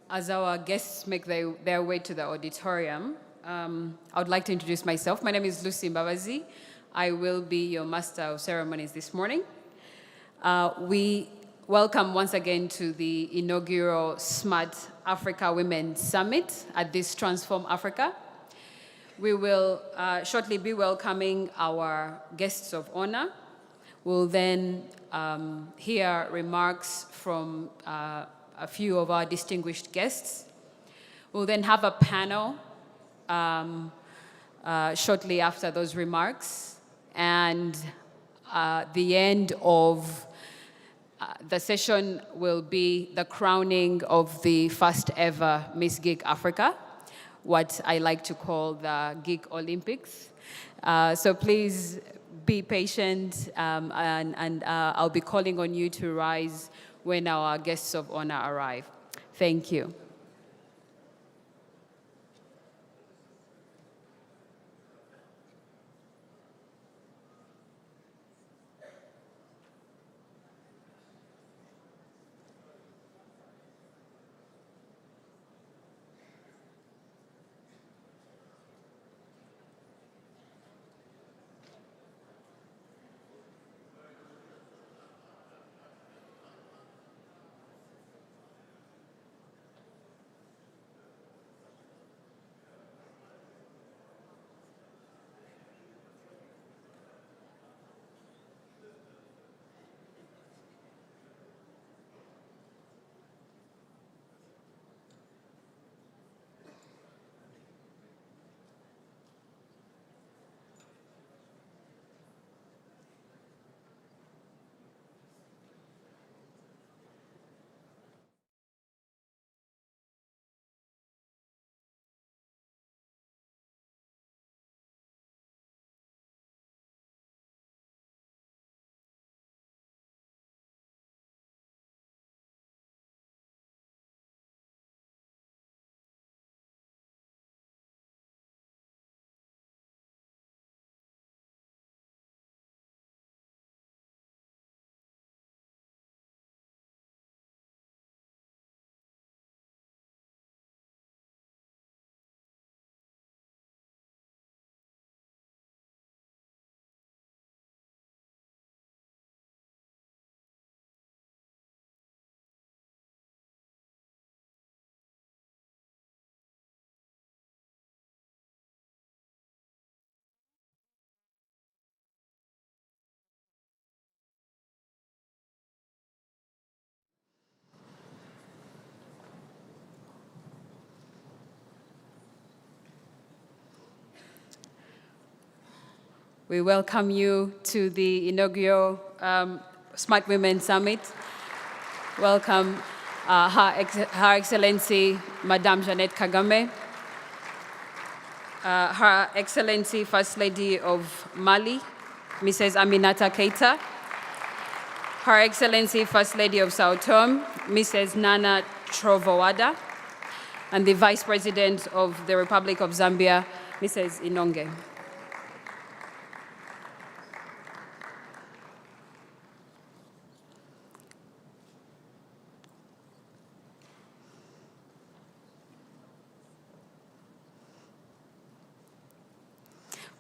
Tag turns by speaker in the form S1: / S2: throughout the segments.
S1: As our guests make their way to the auditorium, I would like to introduce myself. My name is Lucy Mbabazi. I will be your master of ceremonies this morning. We welcome once again to the inaugural Smart Africa Women Summit at this Transform Africa. We will shortly be welcoming our guests of honor. We'll then hear remarks from a few of our distinguished guests. We'll then have a panel shortly after those remarks. And the end of the session will be the crowning of the first ever Miss Geek Africa, what I like to call the Geek Olympics. So please be patient, and I'll be calling on you to rise when our guests of honor arrive. Thank you. We welcome you to the inaugural Smart Women Summit. Welcome Her Excellency, Madame Jeannette Kagame, Her Excellency First Lady of Mali, Mrs. Aminata Keita, Her Excellency First Lady of Sao Tome, Mrs. Nana Trovoada, and the Vice President of the Republic of Zambia, Mrs. Inonge.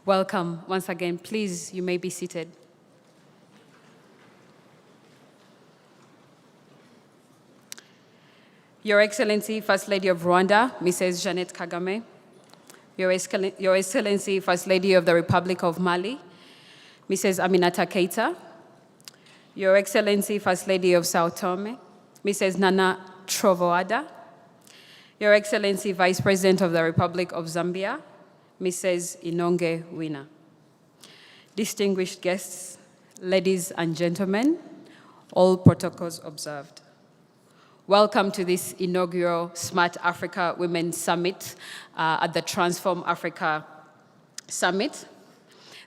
S1: Welcome once again. Please, you may be seated. Your Excellency, First Lady of Rwanda, Mrs. Jeannette Kagame, Your Excellency, First Lady of the Republic of Mali, Mrs. Aminata Keita, Your Excellency, First Lady of Sao Tome, Mrs. Nana Trovoada, Your Excellency, Vice President of the Republic of Zambia, Mrs. Inonge Wina. Distinguished guests, ladies and gentlemen, all protocols observed. Welcome to this inaugural Smart Africa Women Summit at the Transform Africa Summit.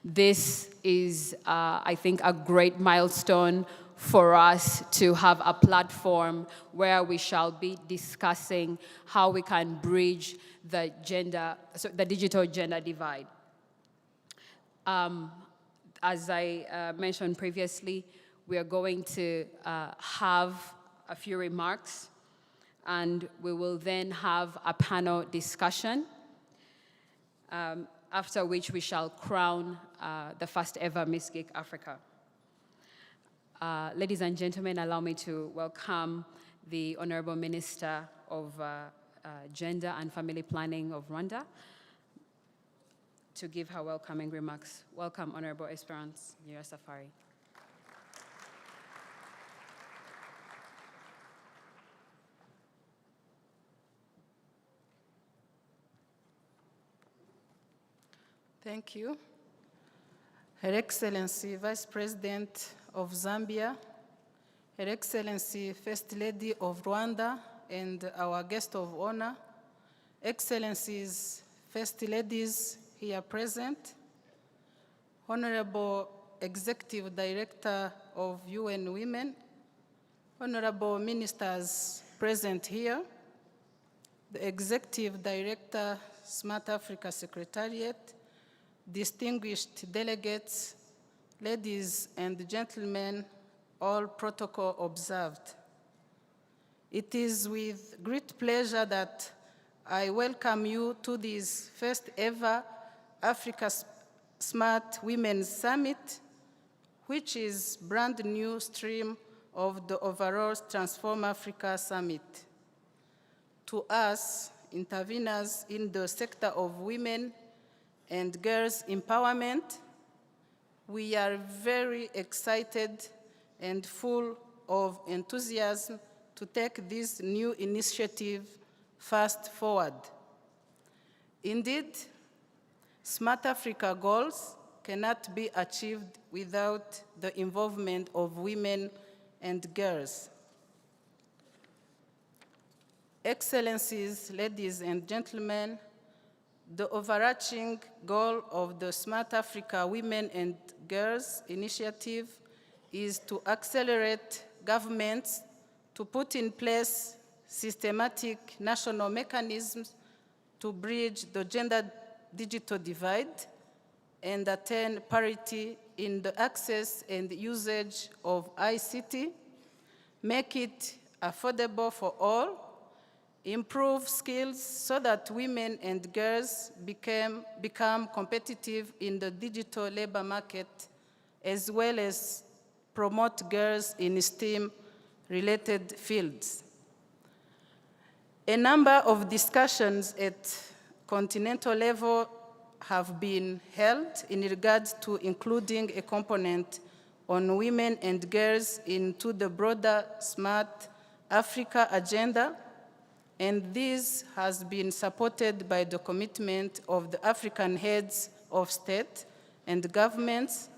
S1: This is, I think, a great milestone for us to have a platform where we shall be discussing how we can bridge the digital gender divide. As I mentioned previously, we are going to have a few remarks and we will then have a panel discussion, after which we shall crown the first ever Miss Geek Africa. Ladies and gentlemen, allow me to welcome the Honorable Minister of Gender and Family Planning of Rwanda to give her welcoming remarks. Welcome, Honorable Esperance Nyirasafari.
S2: Thank you. Her Excellency, Vice President of Zambia, Her Excellency, First Lady of Rwanda, and our guest of honor, Excellencies, First Ladies here present, Honorable Executive Director of UN Women, Honorable Ministers present here, the Executive Director, Smart Africa Secretariat, distinguished delegates, ladies and gentlemen, all protocol observed. It is with great pleasure that I welcome you to this first ever Africa Smart Women's Summit, which is brand new stream of the overall Transform Africa Summit. To us, interveners in the sector of women and girls' empowerment, we are very excited and full of enthusiasm to take this new initiative fast forward. Indeed, Smart Africa goals cannot be achieved without the involvement of women and girls. Excellencies, ladies and gentlemen, the overarching goal of the Smart Africa Women and Girls Initiative is to accelerate governments to put in place systematic national mechanisms to bridge the gender digital divide and attain parity in the access and usage of ICT, make it affordable for all, improve skills so that women and girls become competitive in the digital labor market, as well as promote girls in STEM-related fields. A number of discussions at continental level have been held in regards to including a component on women and girls into the broader Smart Africa agenda, and this has been supported by the commitment of the African heads of state and governments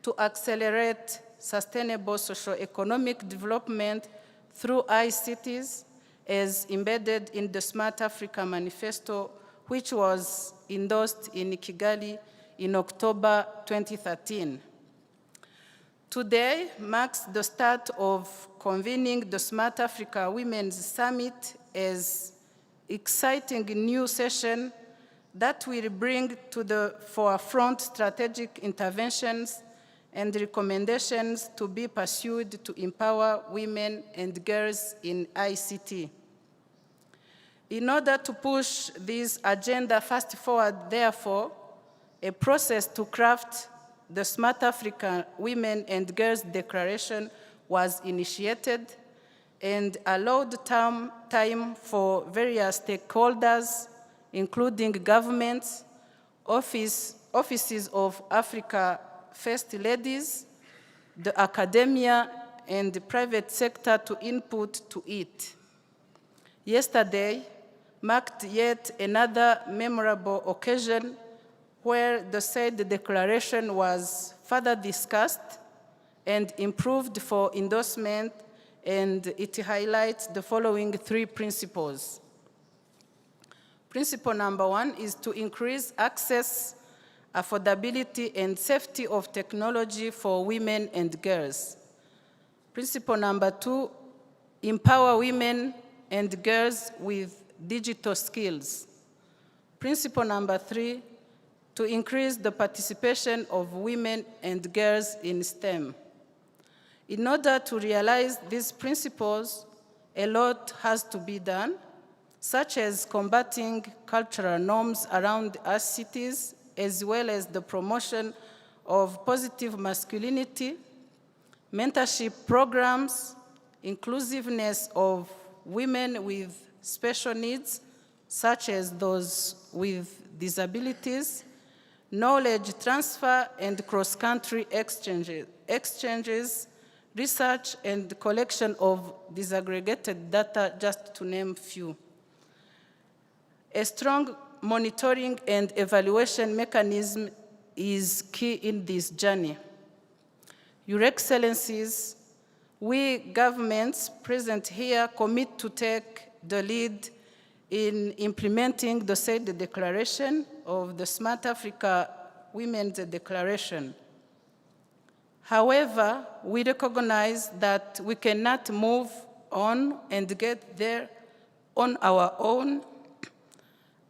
S2: to accelerate sustainable socio-economic development through ICTs as embedded in the Smart Africa Manifesto, which was endorsed in Kigali in October 2013. Today marks the start of convening the Smart Africa Women's Summit as exciting new session that will bring to the forefront strategic interventions and recommendations to be pursued to empower women and girls in ICT. In order to push this agenda fast forward, therefore, a process to craft the Smart Africa Women and Girls Declaration was initiated and allowed time for various stakeholders, including governments, offices of Africa First Ladies, the academia, and the private sector to input to it. Yesterday marked yet another memorable occasion where the said declaration was further discussed and improved for endorsement, and it highlights the following three principles. Principle number one is to increase access, affordability, and safety of technology for women and girls. Principle number two, empower women and girls with digital skills. Principle number three, to increase the participation of women and girls in STEM. In order to realize these principles, a lot has to be done, such as combating cultural norms around our cities, as well as the promotion of positive masculinity, mentorship programs, inclusiveness of women with special needs, such as those with disabilities, knowledge transfer and cross-country exchanges, research and collection of disaggregated data, just to name few. A strong monitoring and evaluation mechanism is key in this journey. Your Excellencies, we governments present here commit to take the lead in implementing the said declaration of the Smart Africa Women's Declaration. However, we recognize that we cannot move on and get there on our own.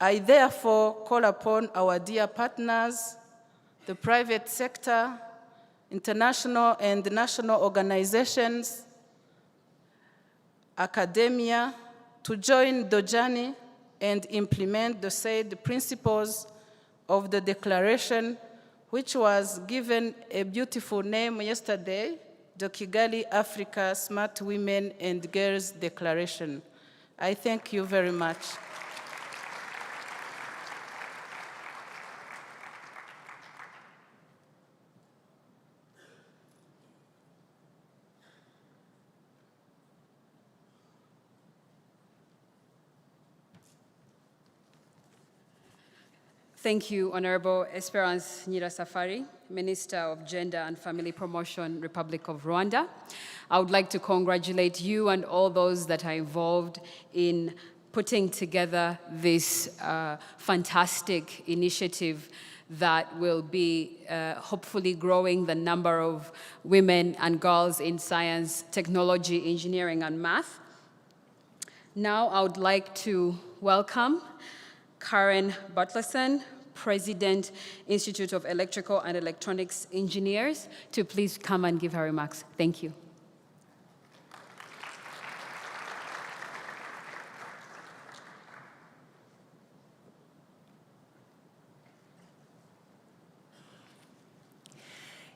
S2: I therefore call upon our dear partners, the private sector, international and national organizations, academia, to join the journey and implement the said principles of the declaration, which was given a beautiful name yesterday, the Kigali Africa Smart Women and Girls Declaration. I thank you very much.
S1: Thank you, Honorable Esperance Nyirasafari, Minister of Gender and Family Promotion, Republic of Rwanda. I would like to congratulate you and all those that are involved in putting together this fantastic initiative that will be hopefully growing the number of women and girls in science, technology, engineering, and math. Now I would like to welcome Karen Butlerson, President, Institute of Electrical and Electronics Engineers, to please come and give her remarks. Thank you.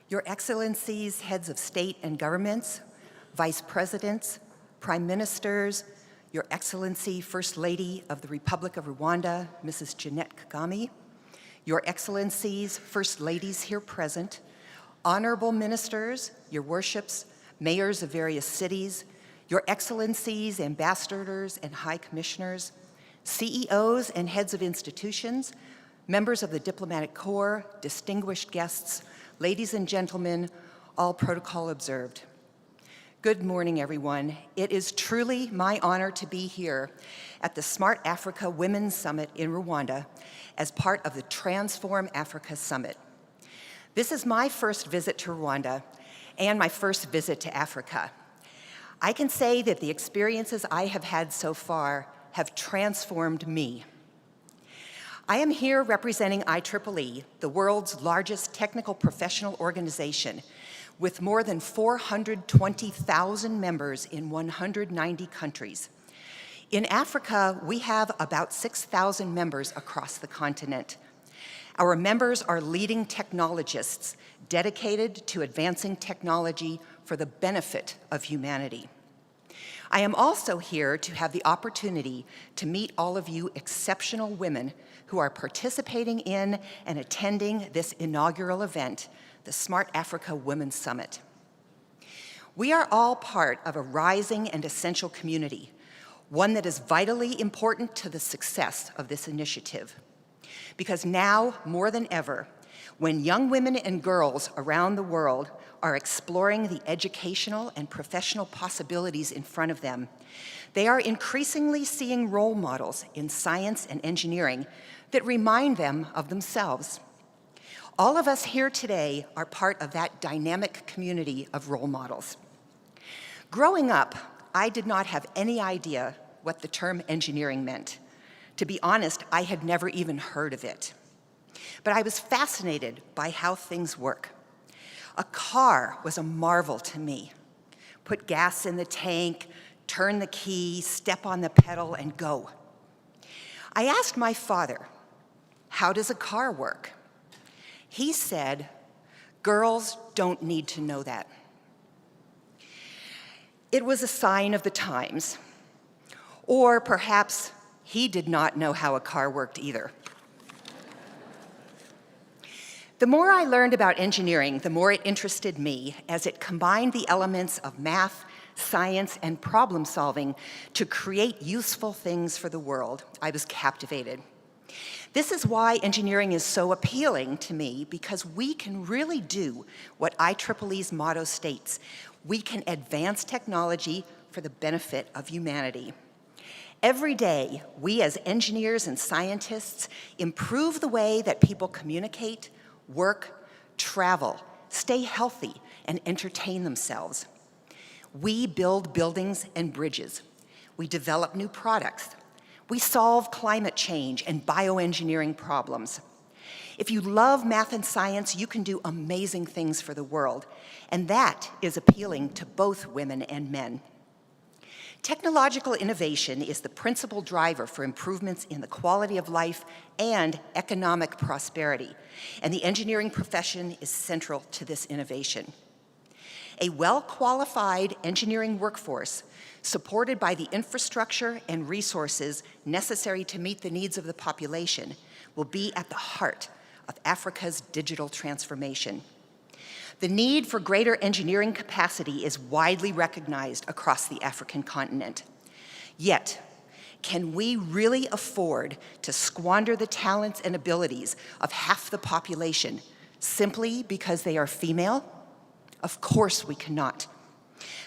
S3: Your Excellencies, heads of state and governments, vice presidents, prime ministers, Your Excellency, First Lady of the Republic of Rwanda, Mrs. Jeannette Kagame, Your Excellencies, First Ladies here present, honorable ministers, your worships, mayors of various cities, Your Excellencies, ambassadors and high commissioners, CEOs and heads of institutions, members of the diplomatic corps, distinguished guests, ladies and gentlemen, all protocol observed. Good morning, everyone. It is truly my honor to be here at the Smart Africa Women's Summit in Rwanda as part of the Transform Africa Summit. This is my first visit to Rwanda and my first visit to Africa. I can say that the experiences I have had so far have transformed me. I am here representing IEEE, the world's largest technical professional organization, with more than 420,000 members in 190 countries. In Africa, we have about 6,000 members across the continent. Our members are leading technologists dedicated to advancing technology for the benefit of humanity. I am also here to have the opportunity to meet all of you exceptional women who are participating in and attending this inaugural event, the Smart Africa Women's Summit. We are all part of a rising and essential community, one that is vitally important to the success of this initiative. Because now, more than ever, when young women and girls around the world are exploring the educational and professional possibilities in front of them, they are increasingly seeing role models in science and engineering that remind them of themselves. All of us here today are part of that dynamic community of role models. Growing up, I did not have any idea what the term engineering meant. To be honest, I had never even heard of it. But I was fascinated by how things work. A car was a marvel to me. Put gas in the tank, turn the key, step on the pedal, and go. I asked my father, how does a car work? He said, girls don't need to know that. It was a sign of the times. Or perhaps he did not know how a car worked either. The more I learned about engineering, the more it interested me as it combined the elements of math, science, and problem solving to create useful things for the world. I was captivated. This is why engineering is so appealing to me, because we can really do what IEEE's motto states. We can advance technology for the benefit of humanity. Every day, we as engineers and scientists improve the way that people communicate, work, travel, stay healthy, and entertain themselves. We build buildings and bridges. We develop new products. We solve climate change and bioengineering problems. If you love math and science, you can do amazing things for the world, and that is appealing to both women and men. Technological innovation is the principal driver for improvements in the quality of life and economic prosperity, and the engineering profession is central to this innovation. A well-qualified engineering workforce, supported by the infrastructure and resources necessary to meet the needs of the population, will be at the heart of Africa's digital transformation. The need for greater engineering capacity is widely recognized across the African continent. Yet, can we really afford to squander the talents and abilities of half the population simply because they are female? Of course we cannot.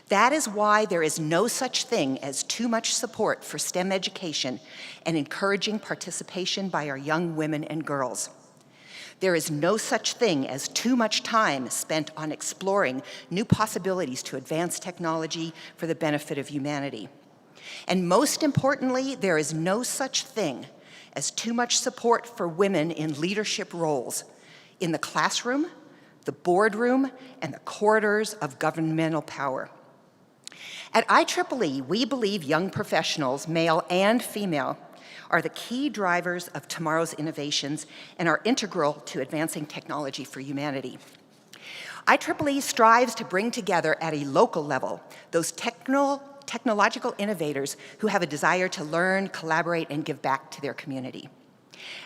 S3: That is why there is no such thing as too much support for STEM education and encouraging participation by our young women and girls. There is no such thing as too much time spent on exploring new possibilities to advance technology for the benefit of humanity. And most importantly, there is no such thing as too much support for women in leadership roles in the classroom, the boardroom, and the corridors of governmental power. At IEEE, we believe young professionals, male and female, are the key drivers of tomorrow's innovations and are integral to advancing technology for humanity. IEEE strives to bring together at a local level those technological innovators who have a desire to learn, collaborate, and give back to their community.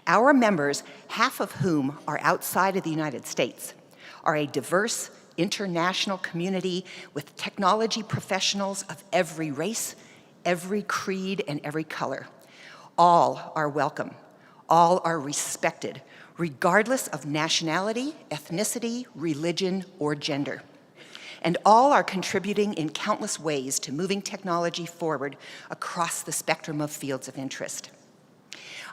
S3: Our members, half of whom are outside of the United States, are a diverse international community with technology professionals of every race, every creed, and every color. All are welcome. All are respected, regardless of nationality, ethnicity, religion, or gender. And all are contributing in countless ways to moving technology forward across the spectrum of fields of interest.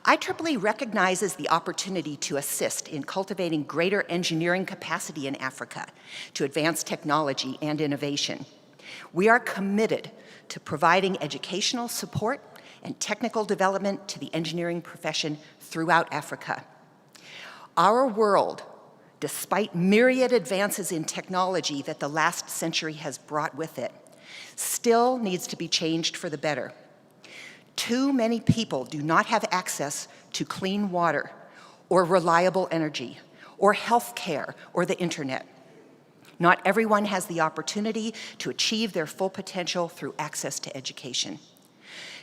S3: IEEE recognizes the opportunity to assist in cultivating greater engineering capacity in Africa to advance technology and innovation. We are committed to providing educational support and technical development to the engineering profession throughout Africa. Our world, despite myriad advances in technology that the last century has brought with it, still needs to be changed for the better. Too many people do not have access to clean water, or reliable energy, or health care, or the internet. Not everyone has the opportunity to achieve their full potential through access to education.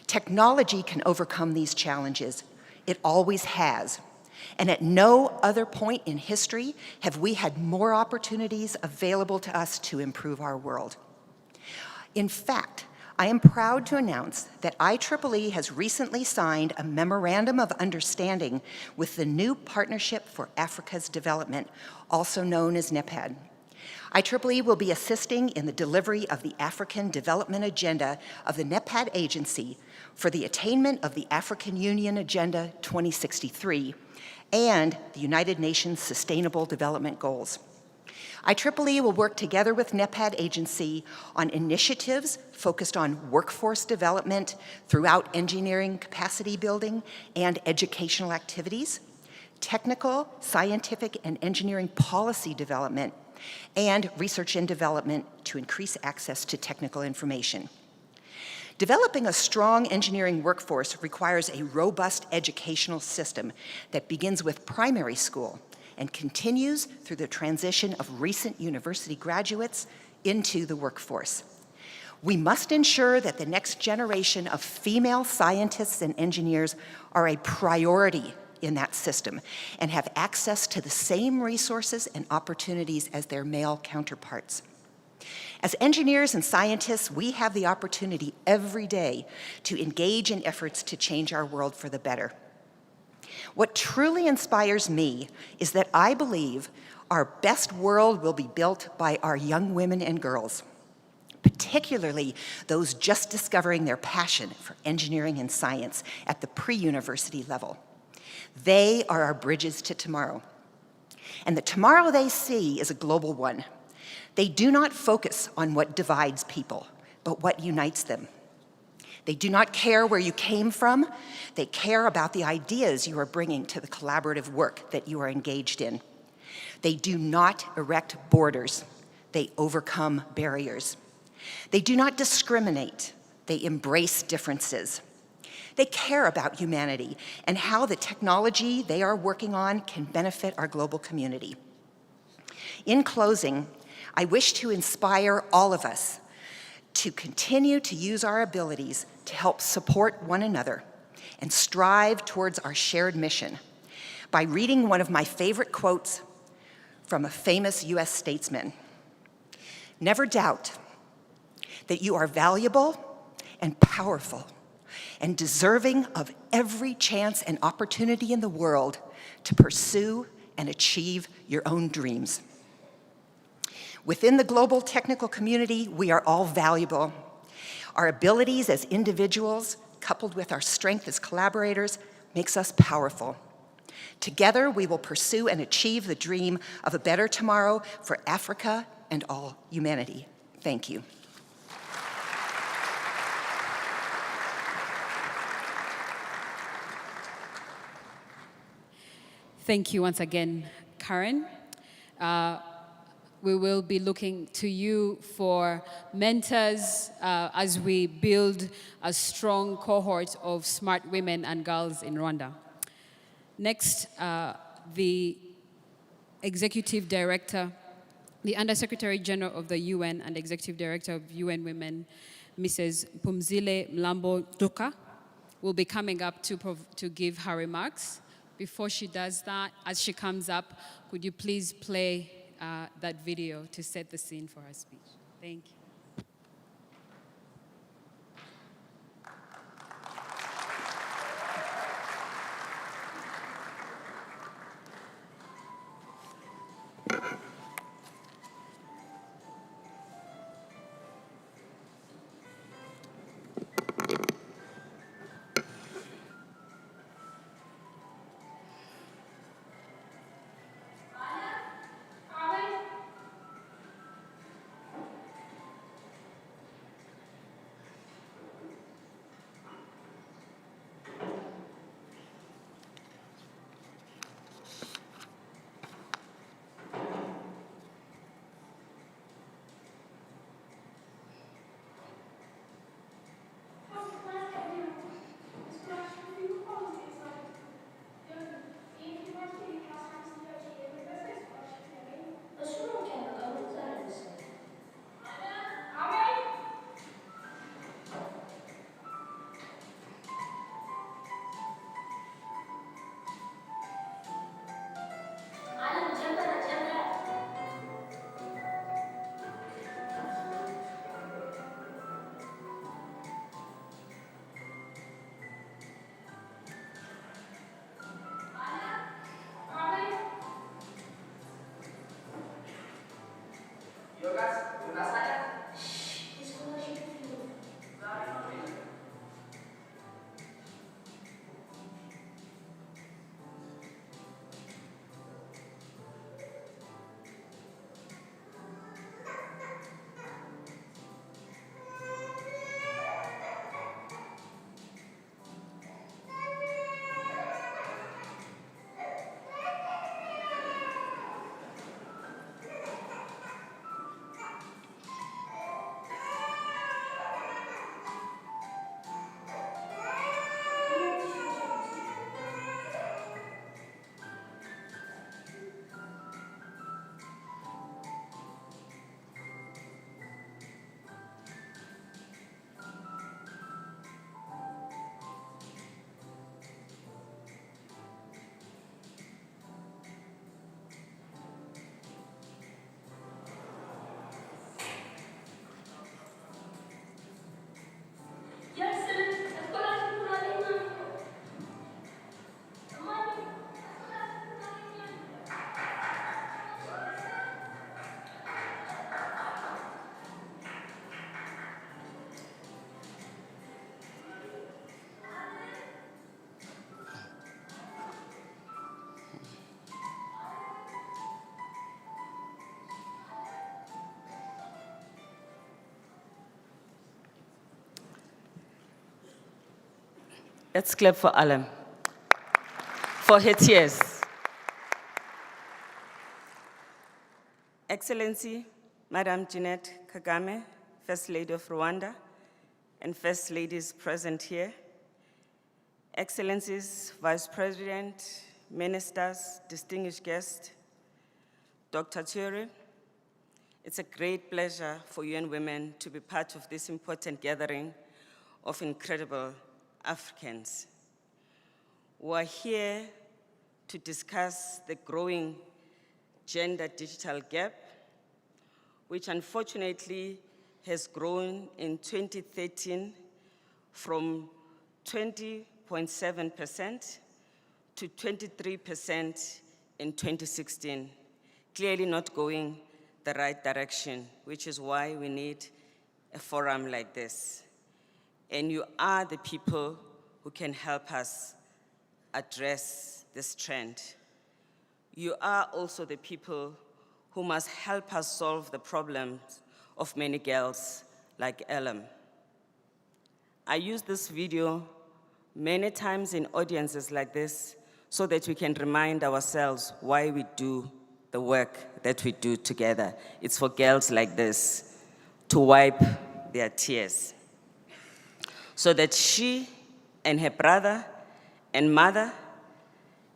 S3: Technology can overcome these challenges. It always has. And at no other point in history have we had more opportunities available to us to improve our world. In fact, I am proud to announce that IEEE has recently signed a Memorandum of Understanding with the New Partnership for Africa's Development, also known as NEPAD. IEEE will be assisting in the delivery of the African Development Agenda of the NEPAD agency for the attainment of the African Union Agenda 2063 and the United Nations Sustainable Development Goals. IEEE will work together with NEPAD agency on initiatives focused on workforce development throughout engineering capacity building and educational activities, technical, scientific, and engineering policy development, and research and development to increase access to technical information. Developing a strong engineering workforce requires a robust educational system that begins with primary school and continues through the transition of recent university graduates into the workforce. We must ensure that the next generation of female scientists and engineers are a priority in that system and have access to the same resources and opportunities as their male counterparts. As engineers and scientists, we have the opportunity every day to engage in efforts to change our world for the better. What truly inspires me is that I believe our best world will be built by our young women and girls, particularly those just discovering their passion for engineering and science at the pre-university level. They are our bridges to tomorrow. And the tomorrow they see is a global one. They do not focus on what divides people, but what unites them. They do not care where you came from. They care about the ideas you are bringing to the collaborative work that you are engaged in. They do not erect borders. They overcome barriers. They do not discriminate. They embrace differences. They care about humanity and how the technology they are working on can benefit our global community. In closing, I wish to inspire all of us to continue to use our abilities to help support one another and strive towards our shared mission by reading one of my favorite quotes from a famous US statesman. Never doubt that you are valuable and powerful and deserving of every chance and opportunity in the world to pursue and achieve your own dreams. Within the global technical community, we are all valuable. Our abilities as individuals, coupled with our strength as collaborators, makes us powerful. Together, we will pursue and achieve the dream of a better tomorrow for Africa and all humanity. Thank you.
S1: Thank you once again, Karen. We will be looking to you for mentors as we build a strong cohort of smart women and girls in Rwanda. Next, the Executive Director, the Undersecretary General of the UN and Executive Director of UN Women, Mrs. Phumzile Mlambo Duka, will be coming up to give her remarks. Before she does that, as she comes up, could you please play that video to set the scene for her speech? Thank you.
S4: Let's clap for Alam, for her tears. Excellency, Madam Jeanette Kagame, First Lady of Rwanda, and First Ladies present here, Excellencies, Vice President, Ministers, distinguished guests, Dr. Thury, it's a great pleasure for UN Women to be part of this important gathering of incredible Africans. We are here to discuss the growing gender digital gap, which unfortunately has grown in 2013 from 20.7% to 23% in 2016, clearly not going the right direction, which is why we need a forum like this. And you are the people who can help us address this trend. You are also the people who must help us solve the problems of many girls like Ellen. I use this video many times in audiences like this so that we can remind ourselves why we do the work that we do together. It's for girls like this to wipe their tears so that she and her brother and mother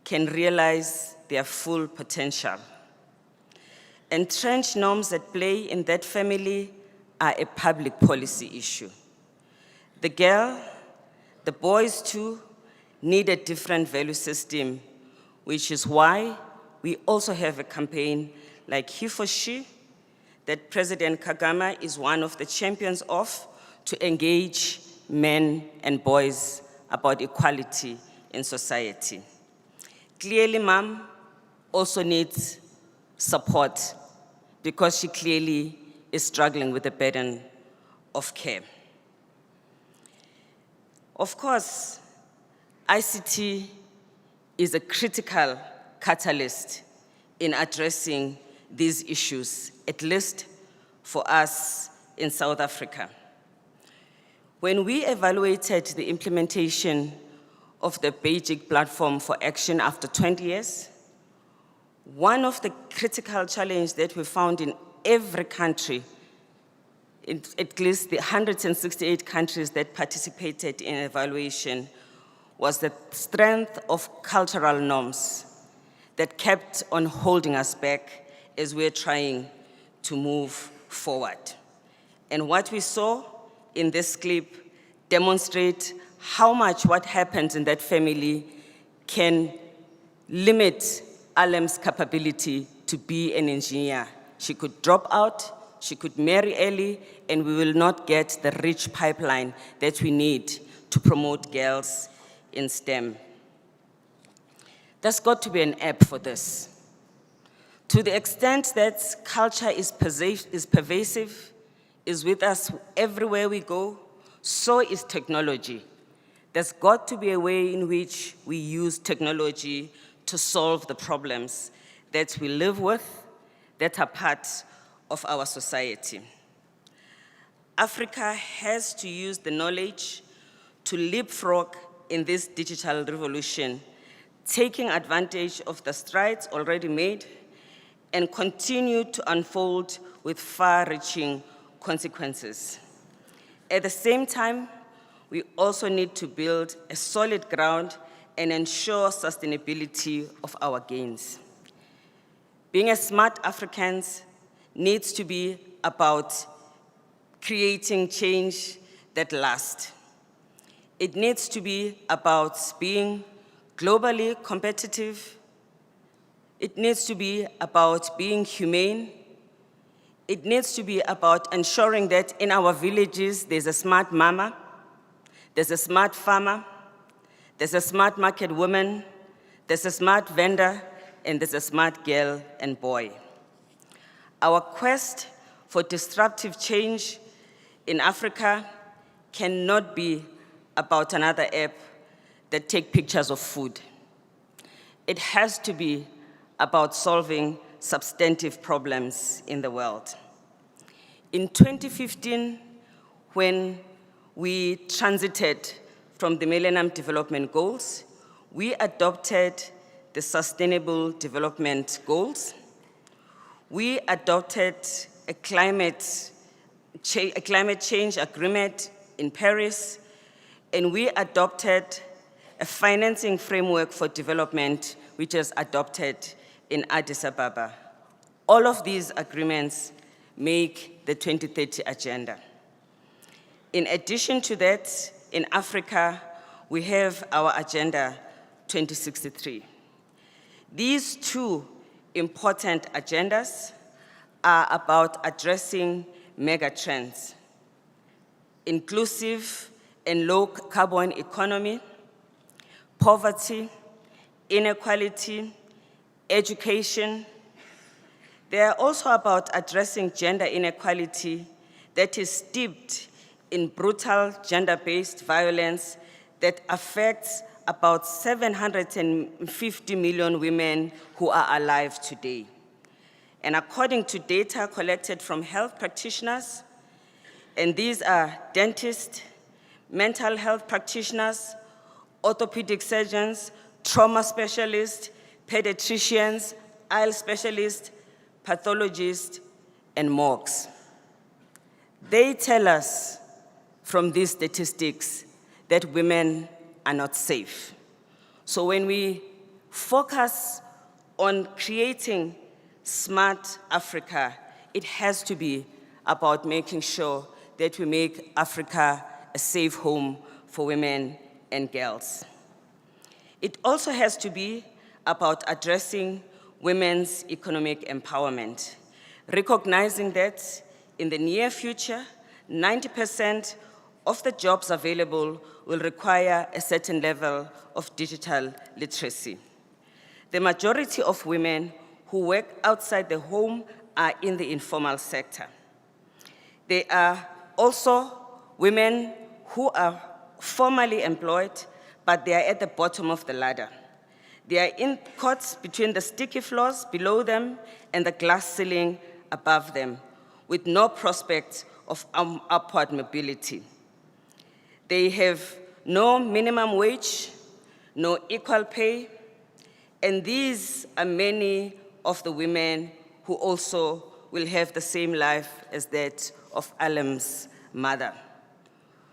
S4: can realize their full potential. Entrenched norms at play in that family are a public policy issue. The girl, the boys too, need a different value system, which is why we also have a campaign like He for She that President Kagame is one of the champions of to engage men and boys about equality in society. Clearly, Mom also needs support because she clearly is struggling with the burden of care. Of course, ICT is a critical catalyst in addressing these issues, at least for us in South Africa. When we evaluated the implementation of the Beijing Platform for Action after 20 years, one of the critical challenges that we found in every country, in at least the 168 countries that participated in evaluation, was the strength of cultural norms that kept on holding us back as we're trying to move forward. And what we saw in this clip demonstrate how much what happens in that family can limit Alem's capability to be an engineer. She could drop out, she could marry early, and we will not get the rich pipeline that we need to promote girls in STEM. There's got to be an app for this. To the extent that culture is pervasive, is with us everywhere we go, so is technology. There's got to be a way in which we use technology to solve the problems that we live with, that are part of our society. Africa has to use the knowledge to leapfrog in this digital revolution, taking advantage of the strides already made and continue to unfold with far-reaching consequences. At the same time, we also need to build a solid ground and ensure sustainability of our gains. Being a smart Africans needs to be about creating change that lasts. It needs to be about being globally competitive. It needs to be about being humane. It needs to be about ensuring that in our villages there's a smart mama, there's a smart farmer, there's a smart market woman, there's a smart vendor, and there's a smart girl and boy. Our quest for disruptive change in Africa cannot be about another app that takes pictures of food. It has to be about solving substantive problems in the world. In 2015, when we transited from the Millennium Development Goals. We adopted the Sustainable Development Goals. We adopted a climate change agreement in Paris, and we adopted a financing framework for development, which was adopted in Addis Ababa. All of these agreements make the 2030 agenda. In addition to that, in Africa, we have our Agenda 2063. These two important agendas are about addressing mega trends: inclusive and low carbon economy, poverty, inequality, education. They are also about addressing gender inequality that is steeped in brutal gender-based violence that affects about 750 million women who are alive today. And according to data collected from health practitioners, and these are dentists, mental health practitioners, orthopedic surgeons, trauma specialists, pediatricians, eye specialists, pathologists, and morgues. They tell us from these statistics that women are not safe. So when we focus on creating smart Africa, it has to be about making sure that we make Africa a safe home for women and girls. It also has to be about addressing women's economic empowerment, recognizing that in the near future, 90% of the jobs available will require a certain level of digital literacy. The majority of women who work outside the home are in the informal sector. There are also women who are formally employed, but they are at the bottom of the ladder. They are in caught between the sticky floors below them and the glass ceiling above them, with no prospect of upward mobility. They have no minimum wage, no equal pay, and these are many of the women who also will have the same life as that of Alam's mother.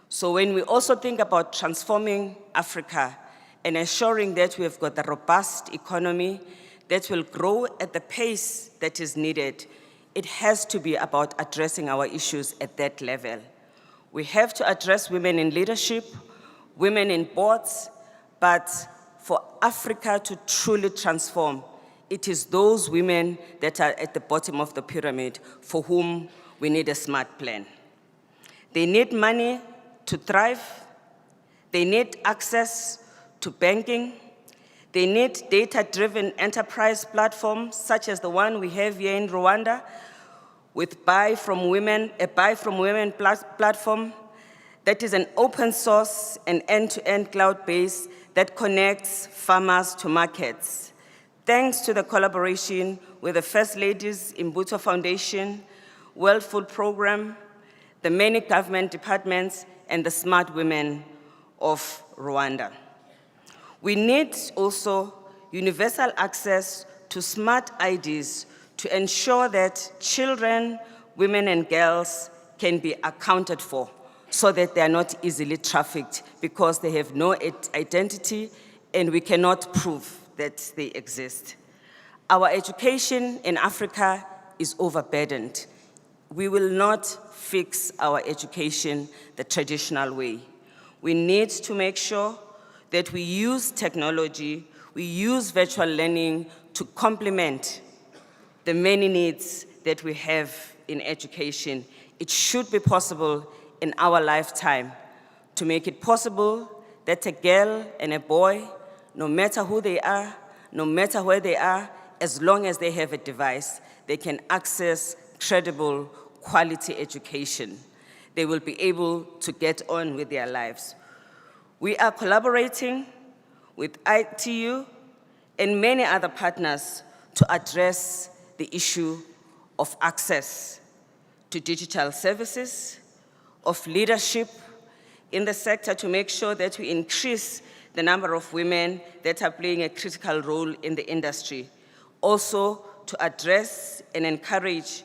S4: So when we also think about transforming Africa and ensuring that we have got a robust economy that will grow at the pace that is needed, it has to be about addressing our issues at that level. We have to address women in leadership, women in boards, but for Africa to truly transform, it is those women that are at the bottom of the pyramid for whom we need a smart plan. They need money to thrive. They need access to banking. They need data-driven enterprise platforms such as the one we have here in Rwanda with a Buy From Women platform that is an open source and end-to-end cloud-based that connects farmers to markets. Thanks to the collaboration with the First Lady's Imbuto Foundation, World Food Programme, the many government departments, and the smart women of Rwanda. We need also universal access to smart IDs to ensure that children, women, and girls can be accounted for so that they are not easily trafficked because they have no identity and we cannot prove that they exist. Our education in Africa is overburdened. We will not fix our education the traditional way. We need to make sure that we use technology, we use virtual learning to complement the many needs that we have in education. It should be possible in our lifetime to make it possible that a girl and a boy, no matter who they are, no matter where they are, as long as they have a device, they can access credible, quality education. They will be able to get on with their lives. We are collaborating with ITU and many other partners to address the issue of access to digital services, of leadership, in the sector to make sure that we increase the number of women that are playing a critical role in the industry. Also, to address and encourage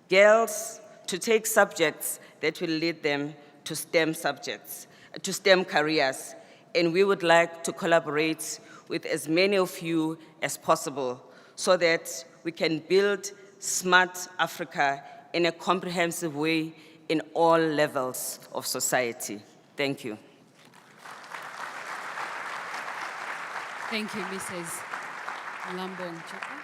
S4: girls to take subjects that will lead them to STEM subjects, to STEM careers. And we would like to collaborate with as many of you as possible so that we can build smart Africa in a comprehensive way in all levels of society. Thank you.
S1: Thank you, Mrs. Lambong Chuka.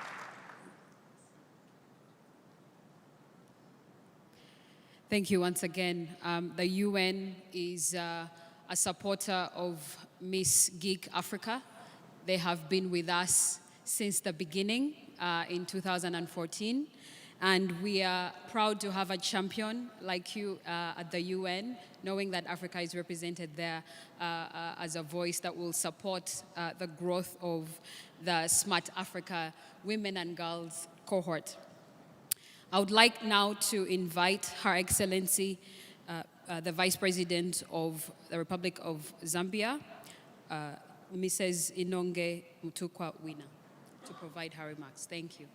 S1: Thank you once again. The UN is a supporter of Miss Geek Africa. They have been with us since the beginning in 2014. And we are proud to have a champion like you at the UN, knowing that Africa is represented there as a voice that will support the growth of the Smart Africa Women and Girls cohort. I would like now to invite Her Excellency, the Vice President of the Republic of Zambia, Mrs. Inonge Mutukwa Wina, to provide her remarks. Thank you.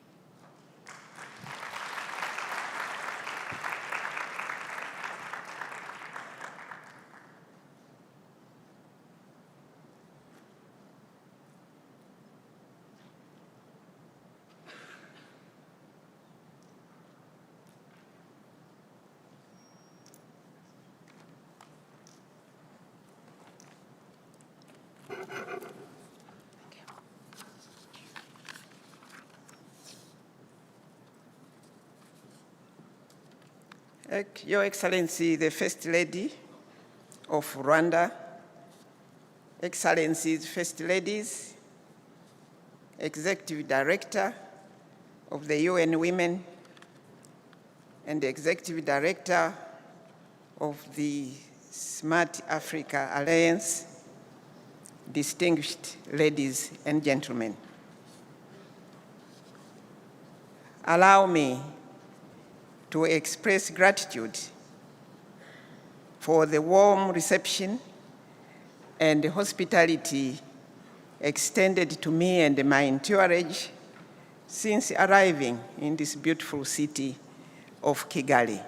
S5: Your Excellency, the First Lady of Rwanda, Excellencies, First Ladies, Executive Director of the UN Women, and the Executive Director of the Smart Africa Alliance, distinguished ladies and gentlemen. Allow me to express gratitude for the warm reception and hospitality extended to me and my entourage since arriving in this beautiful city of Kigali.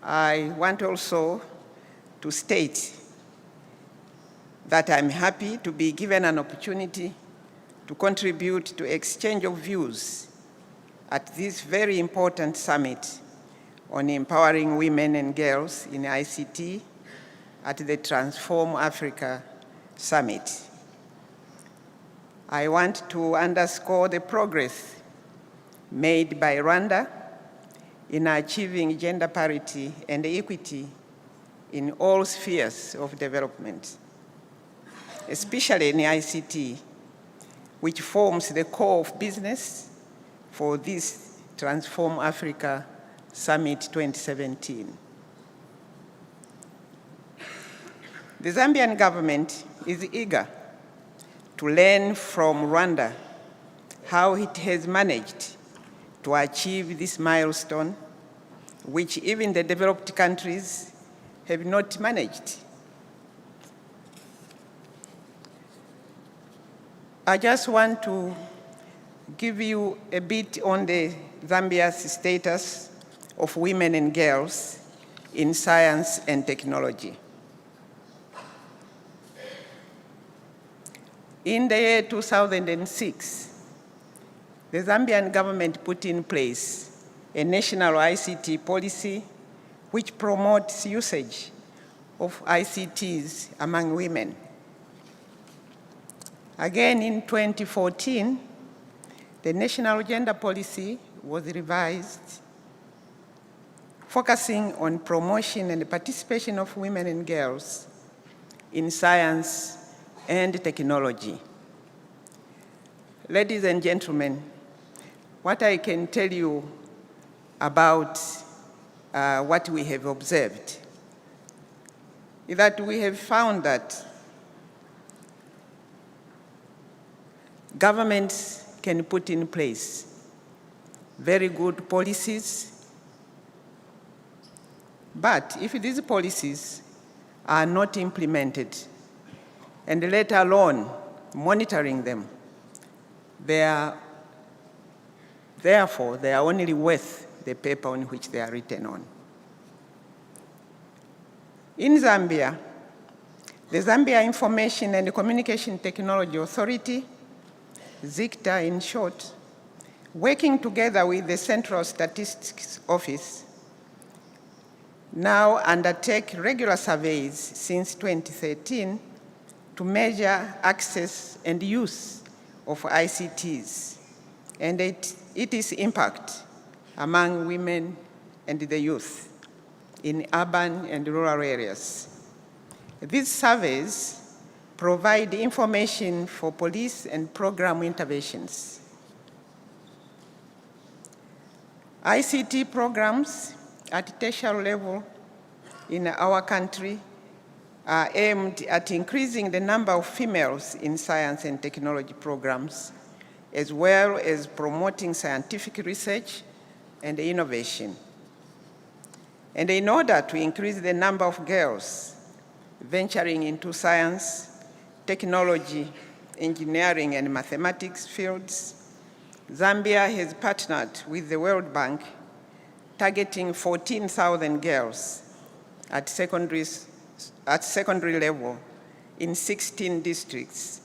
S5: I want also to state that I'm happy to be given an opportunity to contribute to exchange of views at this very important summit on empowering women and girls in ICT at the Transform Africa Summit. I want to underscore the progress made by Rwanda in achieving gender parity and equity in all spheres of development, especially in ICT, which forms the core of business for this Transform Africa Summit 2017. The Zambian government is eager to learn from Rwanda how it has managed to achieve this milestone, which even the developed countries have not managed. I just want to give you a bit on the Zambia's status of women and girls in science and technology. In the year 2006, the Zambian government put in place a national ICT policy which promotes usage of ICTs among women. Again, in 2014, the national gender policy was revised, focusing on promotion and participation of women and girls in science and technology. Ladies and gentlemen, what I can tell you about what we have observed is that we have found that governments can put in place very good policies. But if these policies are not implemented, and let alone monitoring them, therefore, they are only worth the paper on which they are written on. In Zambia, the Zambia Information and Communication Technology Authority, ZICTA in short, working together with the Central Statistics Office, now undertake regular surveys since 2013 to measure access and use of ICTs and its impact among women and the youth in urban and rural areas. These surveys provide information for police and program interventions. ICT programs at tertiary level in our country are aimed at increasing the number of females in science and technology programs, as well as promoting scientific research and innovation. And in order to increase the number of girls venturing into science, technology, engineering, and mathematics fields, Zambia has partnered with the World Bank, targeting 14,000 girls at secondary level in 16 districts,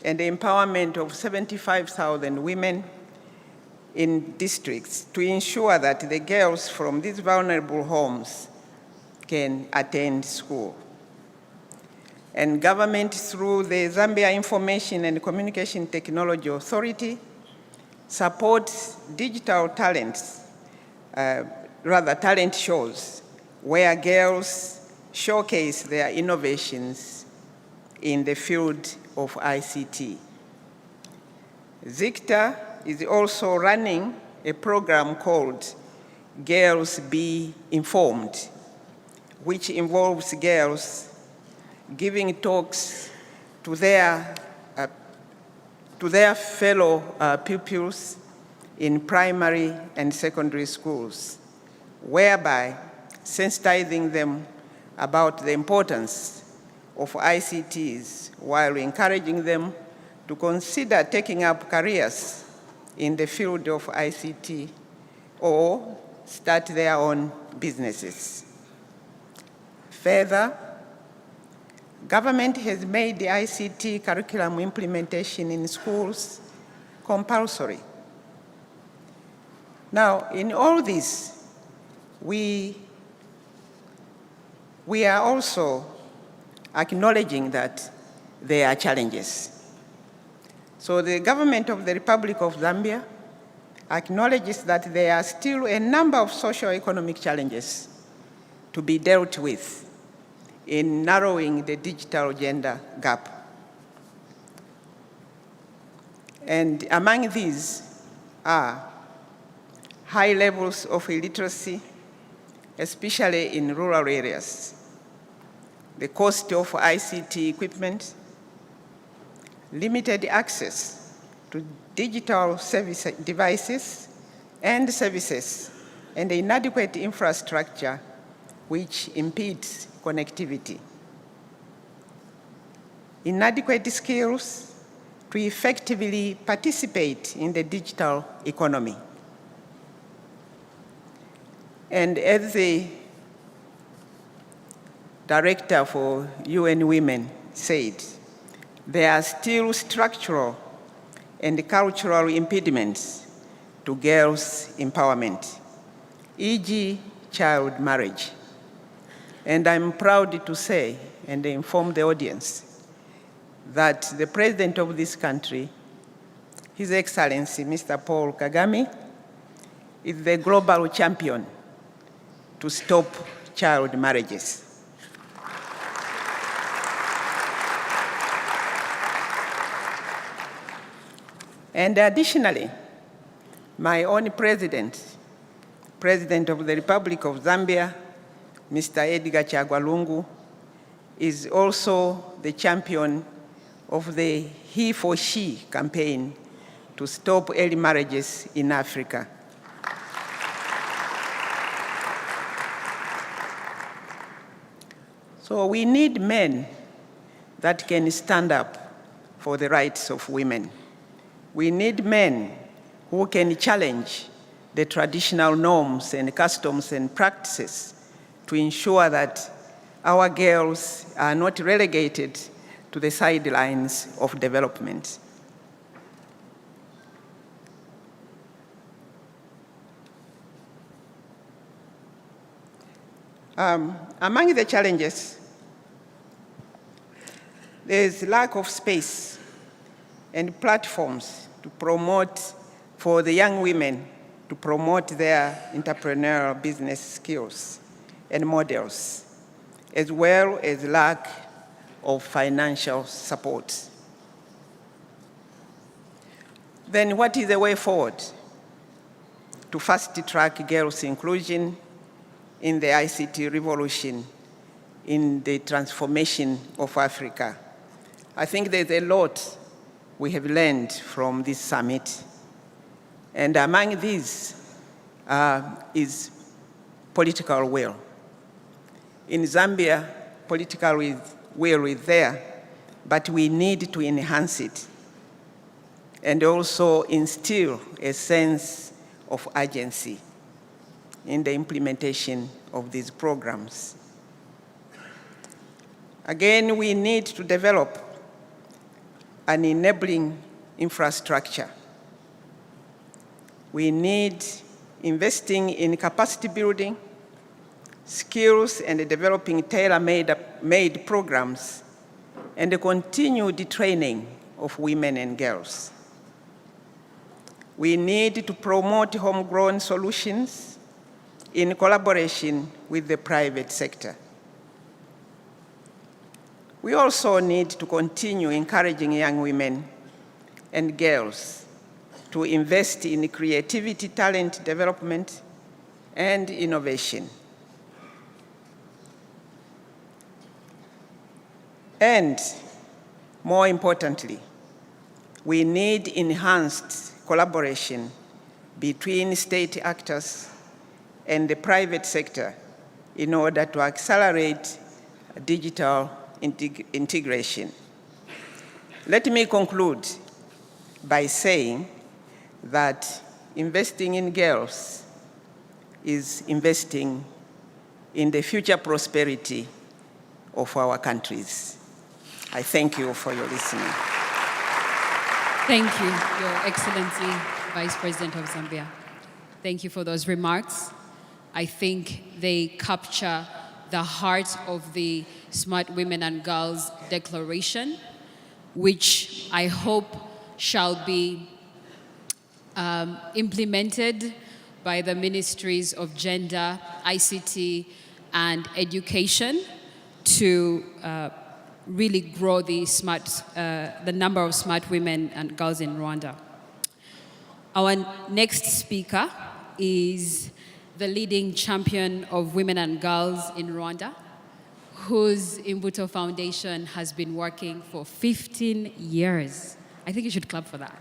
S5: and the empowerment of 75,000 women in districts to ensure that the girls from these vulnerable homes can attend school. And government, through the Zambia Information and Communication Technology Authority, supports digital talents, talent shows, where girls showcase their innovations in the field of ICT. ZICTA is also running a program called Girls Be Informed, which involves girls giving talks to their fellow pupils in primary and secondary schools, whereby sensitizing them about the importance of ICTs while encouraging them to consider taking up careers in the field of ICT or start their own businesses. Further, government has made the ICT curriculum implementation in schools compulsory. Now, in all this, we are also acknowledging that there are challenges. So the government of the Republic of Zambia acknowledges that there are still a number of socio-economic challenges to be dealt with in narrowing the digital gender gap. And among these are high levels of illiteracy, especially in rural areas, the cost of ICT equipment, limited access to digital service devices and services, and inadequate infrastructure which impedes connectivity. Inadequate skills to effectively participate in the digital economy. And as the Director for UN Women said, there are still structural and cultural impediments to girls' empowerment, e.g. child marriage. And I'm proud to say and inform the audience that the President of this country, His Excellency Mr. Paul Kagame, is the global champion to stop child marriages. And additionally, my own President of the Republic of Zambia, Mr. Edgar Chagwa Lungu, is also the champion of the He for She campaign to stop early marriages in Africa. So we need men that can stand up for the rights of women. We need men who can challenge the traditional norms and customs and practices to ensure that our girls are not relegated to the sidelines of development. Among the challenges, there is lack of space and platforms to promote for the young women to promote their entrepreneurial business skills and models, as well as lack of financial support. Then what is the way forward to fast-track girls' inclusion in the ICT revolution, in the transformation of Africa? I think there's a lot we have learned from this summit. And among these is political will. In Zambia, political will is there, but we need to enhance it and also instill a sense of urgency in the implementation of these programs. Again, we need to develop an enabling infrastructure. We need investing in capacity building, skills, and developing tailor-made programs, and continue the training of women and girls. We need to promote homegrown solutions in collaboration with the private sector. We also need to continue encouraging young women and girls to invest in creativity, talent development, and innovation. And more importantly, we need enhanced collaboration between state actors and the private sector in order to accelerate digital integration. Let me conclude by saying that investing in girls is investing in the future prosperity of our countries. I thank you for your listening.
S1: Thank you, Your Excellency, Vice President of Zambia. Thank you for those remarks. I think they capture the heart of the Smart Women and Girls Declaration, which I hope shall be implemented by the Ministries of Gender, ICT, and Education to really grow the number of smart women and girls in Rwanda. Our next speaker is the leading champion of women and girls in Rwanda, whose Imbuto Foundation has been working for 15 years. I think you should clap for that.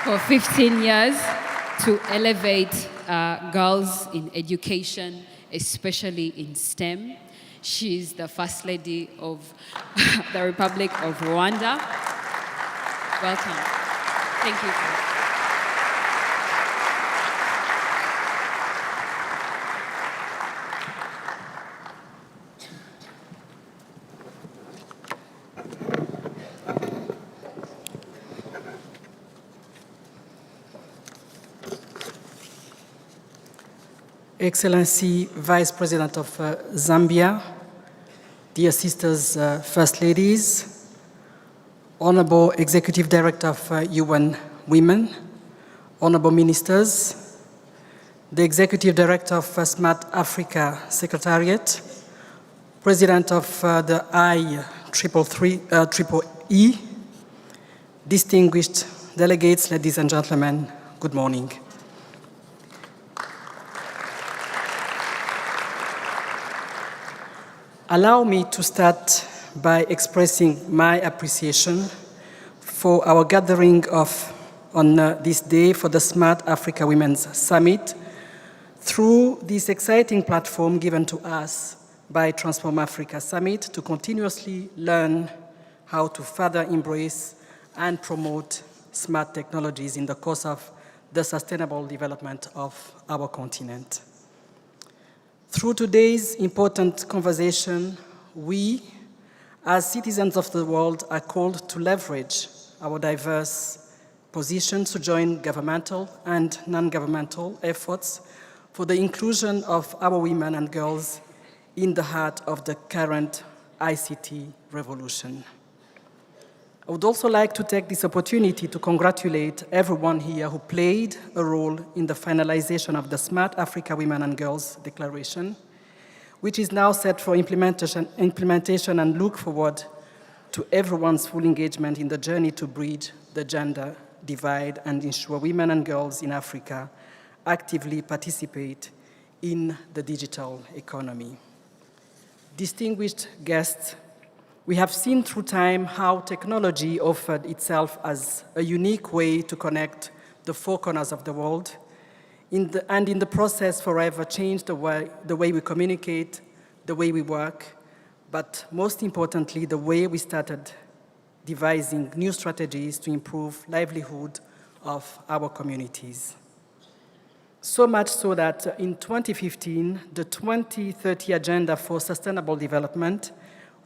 S1: For 15 years to elevate girls in education, especially in STEM. She's the First Lady of the Republic of Rwanda. Welcome. Thank you.
S6: Excellency Vice President of Zambia, dear sisters, First Ladies, Honorable Executive Director of UN Women, Honorable Ministers, the Executive Director of Smart Africa Secretariat, President of the IEEE, distinguished delegates, ladies and gentlemen, good morning. Allow me to start by expressing my appreciation for our gathering on this day for the Smart Africa Women's Summit through this exciting platform given to us by Transform Africa Summit to continuously learn how to further embrace and promote smart technologies in the course of the sustainable development of our continent. Through today's important conversation, we, as citizens of the world, are called to leverage our diverse positions to join governmental and non-governmental efforts for the inclusion of our women and girls in the heart of the current ICT revolution. I would also like to take this opportunity to congratulate everyone here who played a role in the finalization of the Smart Africa Women and Girls Declaration, which is now set for implementation and look forward to everyone's full engagement in the journey to bridge the gender divide and ensure women and girls in Africa actively participate in the digital economy. Distinguished guests, we have seen through time how technology offered itself as a unique way to connect the four corners of the world, and in the process forever changed the way we communicate, the way we work, but most importantly, the way we started devising new strategies to improve livelihood of our communities. So much so that in 2015, the 2030 Agenda for Sustainable Development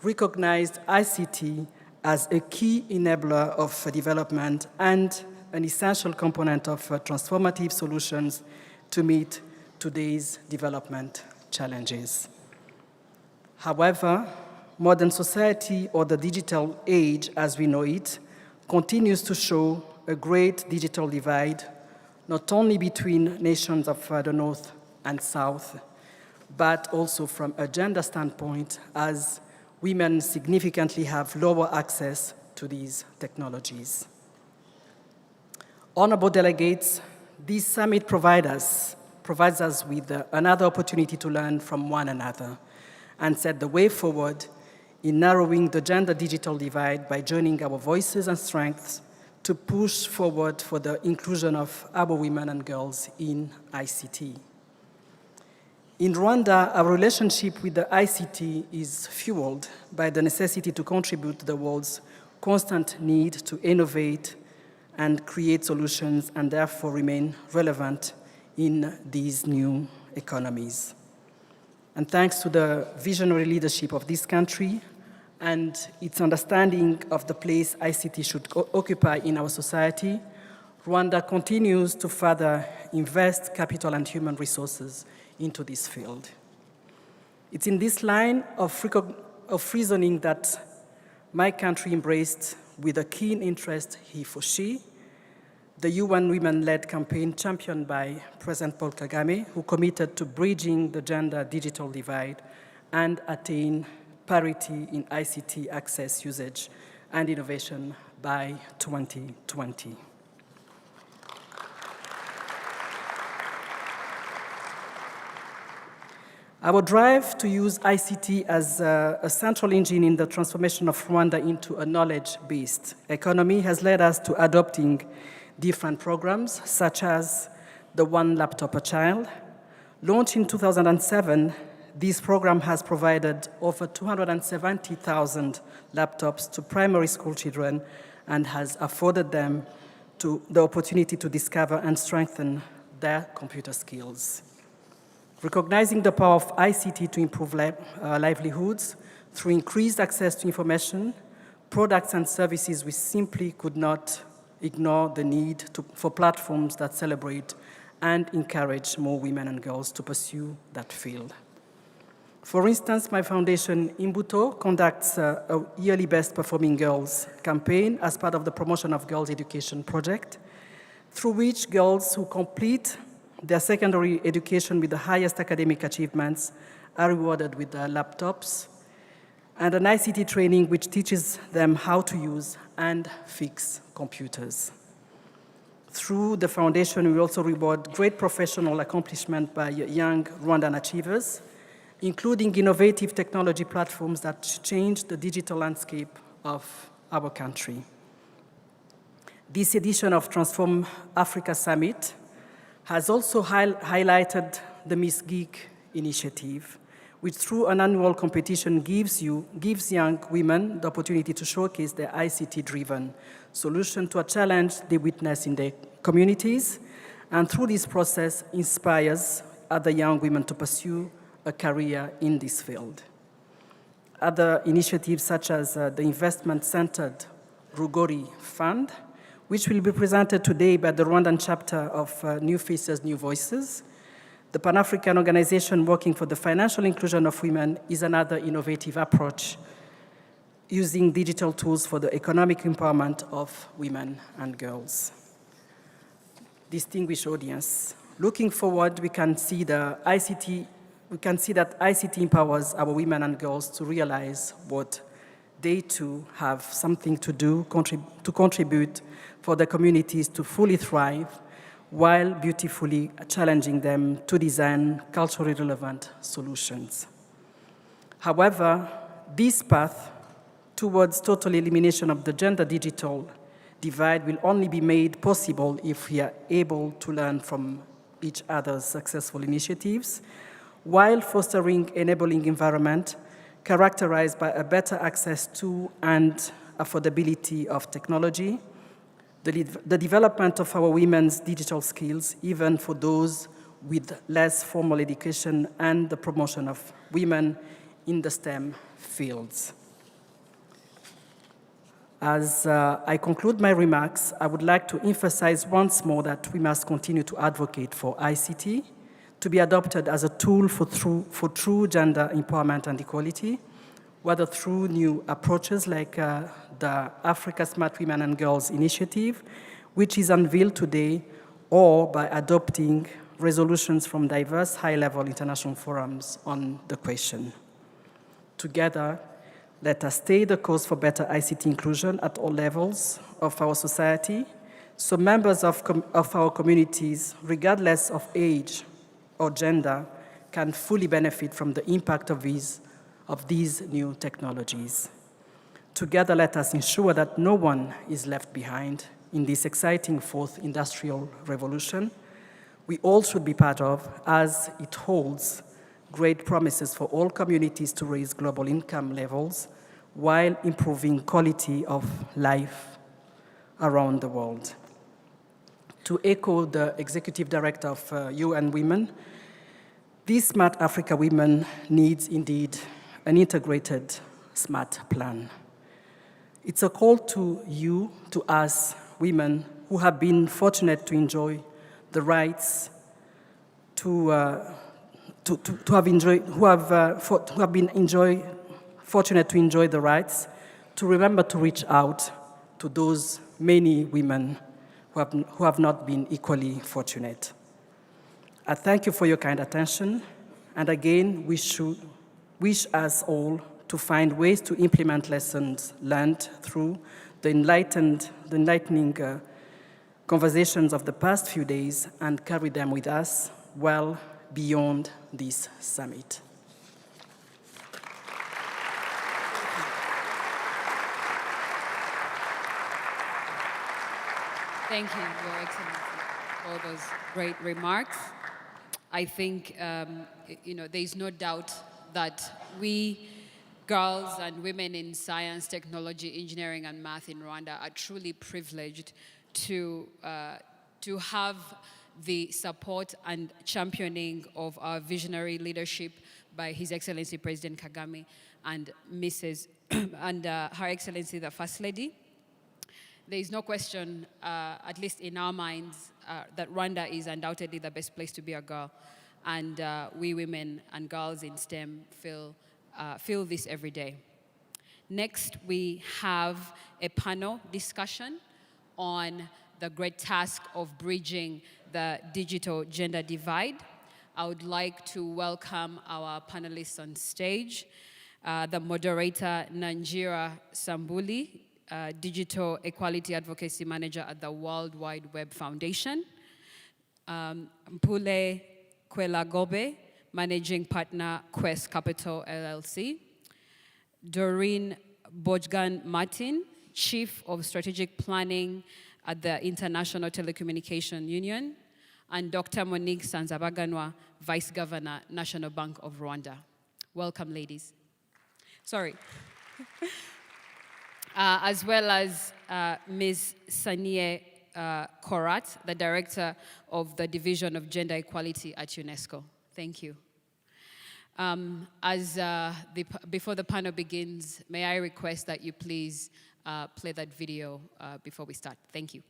S6: recognized ICT as a key enabler of development and an essential component of transformative solutions to meet today's development challenges. However, modern society, or the digital age as we know it, continues to show a great digital divide, not only between nations of the North and South, but also from a gender standpoint, as women significantly have lower access to these technologies. Honorable delegates, this summit provides us with another opportunity to learn from one another and set the way forward in narrowing the gender digital divide by joining our voices and strengths to push forward for the inclusion of our women and girls in ICT. In Rwanda, our relationship with the ICT is fueled by the necessity to contribute to the world's constant need to innovate and create solutions, and therefore remain relevant in these new economies. And thanks to the visionary leadership of this country and its understanding of the place ICT should occupy in our society, Rwanda continues to further invest capital and human resources into this field. It's in this line of reasoning that my country embraced with a keen interest he for she, the UN Women-led campaign championed by President Paul Kagame, who committed to bridging the gender digital divide and attain parity in ICT access, usage, and innovation by 2020. Our drive to use ICT as a central engine in the transformation of Rwanda into a knowledge-based economy has led us to adopting different programs, such as the One Laptop a Child. Launched in 2007, this program has provided over 270,000 laptops to primary school children and has afforded them the opportunity to discover and strengthen their computer skills. Recognizing the power of ICT to improve livelihoods through increased access to information, products and services, we simply could not ignore the need for platforms that celebrate and encourage more women and girls to pursue that field. For instance, my foundation, Imbuto, conducts a yearly Best Performing Girls campaign as part of the Promotion of Girls Education project, through which girls who complete their secondary education with the highest academic achievements are rewarded with laptops and an ICT training which teaches them how to use and fix computers. Through the foundation, we also reward great professional accomplishment by young Rwandan achievers, including innovative technology platforms that change the digital landscape of our country. This edition of Transform Africa Summit has also highlighted the Miss Geek initiative, which through an annual competition gives young women the opportunity to showcase their ICT-driven solution to a challenge they witness in their communities, and through this process inspires other young women to pursue a career in this field. Other initiatives such as the investment-centered Rugori Fund, which will be presented today by the Rwandan chapter of New Faces, New Voices. The Pan-African organization working for the financial inclusion of women is another innovative approach using digital tools for the economic empowerment of women and girls. Distinguished audience, looking forward, we can see that ICT empowers our women and girls to realize what they too have something to do, to contribute for the communities to fully thrive, while beautifully challenging them to design culturally relevant solutions. However, this path towards total elimination of the gender digital divide will only be made possible if we are able to learn from each other's successful initiatives, while fostering enabling environment characterized by a better access to and affordability of technology, the development of our women's digital skills, even for those with less formal education, and the promotion of women in the STEM fields. As I conclude my remarks, I would like to emphasize once more that we must continue to advocate for ICT to be adopted as a tool for true gender empowerment and equality, whether through new approaches like the Africa Smart Women and Girls Initiative, which is unveiled today, or by adopting resolutions from diverse high-level international forums on the question. Together, let us stay the course for better ICT inclusion at all levels of our society, so members of our communities, regardless of age or gender, can fully benefit from the impact of these new technologies. Together, let us ensure that no one is left behind in this exciting fourth industrial revolution we all should be part of, as it holds great promises for all communities to raise global income levels while improving quality of life around the world. To echo the Executive Director of UN Women, this Smart Africa Women needs indeed an integrated smart plan. It's a call to you, to us, women who have been fortunate to enjoy the rights fortunate to enjoy the rights, to remember to reach out to those many women who have not been equally fortunate. I thank you for your kind attention, and again, wish us all to find ways to implement lessons learned through the enlightening conversations of the past few days and carry them with us well beyond this summit.
S1: Thank you, Your Excellency, for all those great remarks. I think, there is no doubt that we, girls and women in science, technology, engineering, and math in Rwanda are truly privileged to have the support and championing of our visionary leadership by His Excellency President Kagame and Her Excellency the First Lady. There is no question, at least in our minds, that Rwanda is undoubtedly the best place to be a girl. And we women and girls in STEM feel this every day. Next, we have a panel discussion on the great task of bridging the digital gender divide. I would like to welcome our panelists on stage. The moderator, Nanjira Sambuli, Digital Equality Advocacy Manager at the World Wide Web Foundation. Mpule Kwelagobe, Managing Partner, Quest Capital LLC. Doreen Bojgan Martin, Chief of Strategic Planning at the International Telecommunication Union. And Dr. Monique Sanzabaganwa, Vice Governor, National Bank of Rwanda. Welcome, ladies. Sorry. As well as Ms. Sanie Korat, the Director of the Division of Gender Equality at UNESCO. Thank you. Before the panel begins, may I request that you please play that video before we start. Thank you.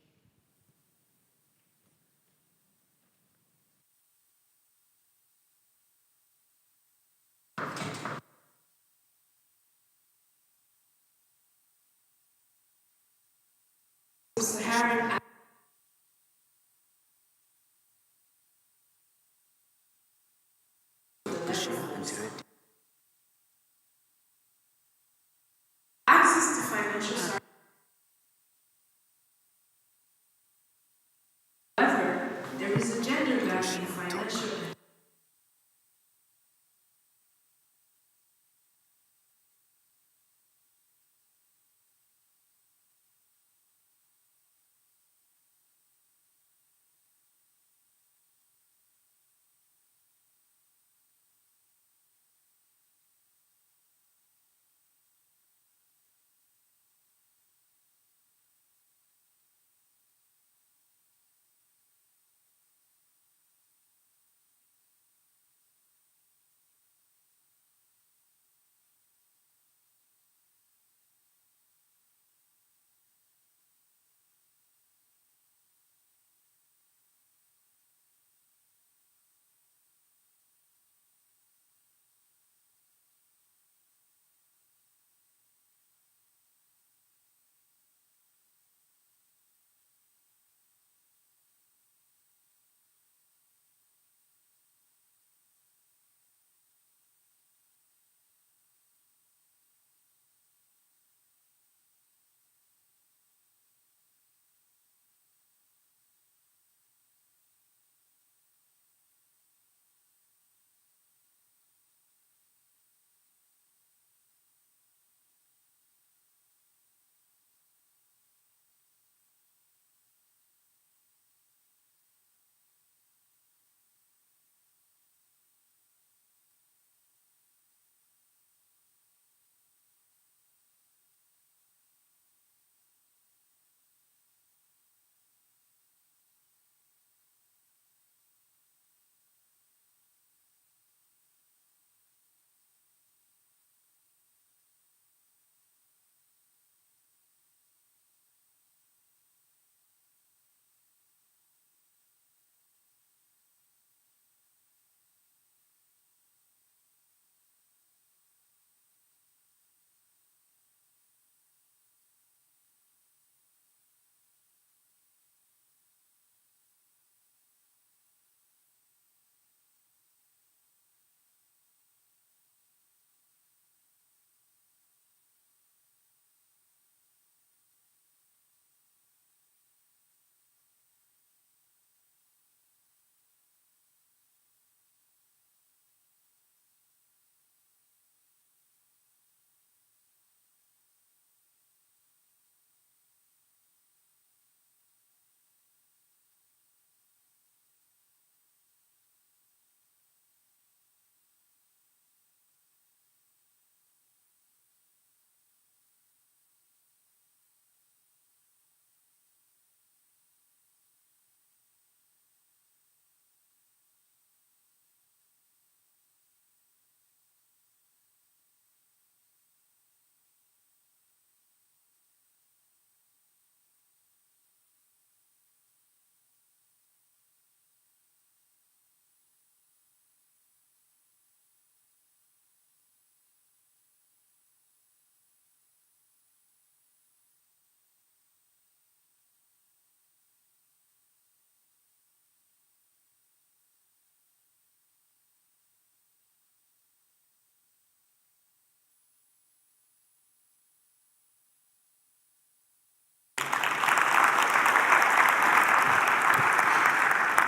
S7: Access to financial services. However, there is a gender gap in financial.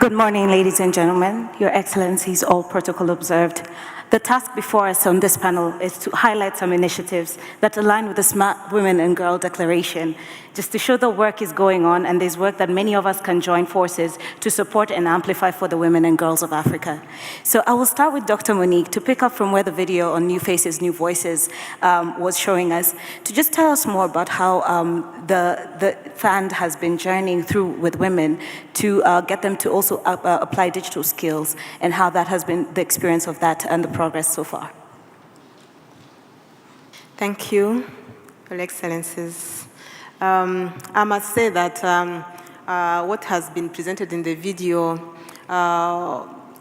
S8: Good morning, ladies and gentlemen, Your Excellencies, all protocol observed. The task before us on this panel is to highlight some initiatives that align with the Smart Women and Girl Declaration, just to show the work is going on, and there's work that many of us can join forces to support and amplify for the women and girls of Africa. So I will start with Dr. Monique to pick up from where the video on New Faces, New Voices was showing us, to just tell us more about how the fund has been journeying through with women to get them to also apply digital skills, and how that has been the experience of that and the progress so far.
S9: Thank you, Your Excellencies. I must say that what has been presented in the video,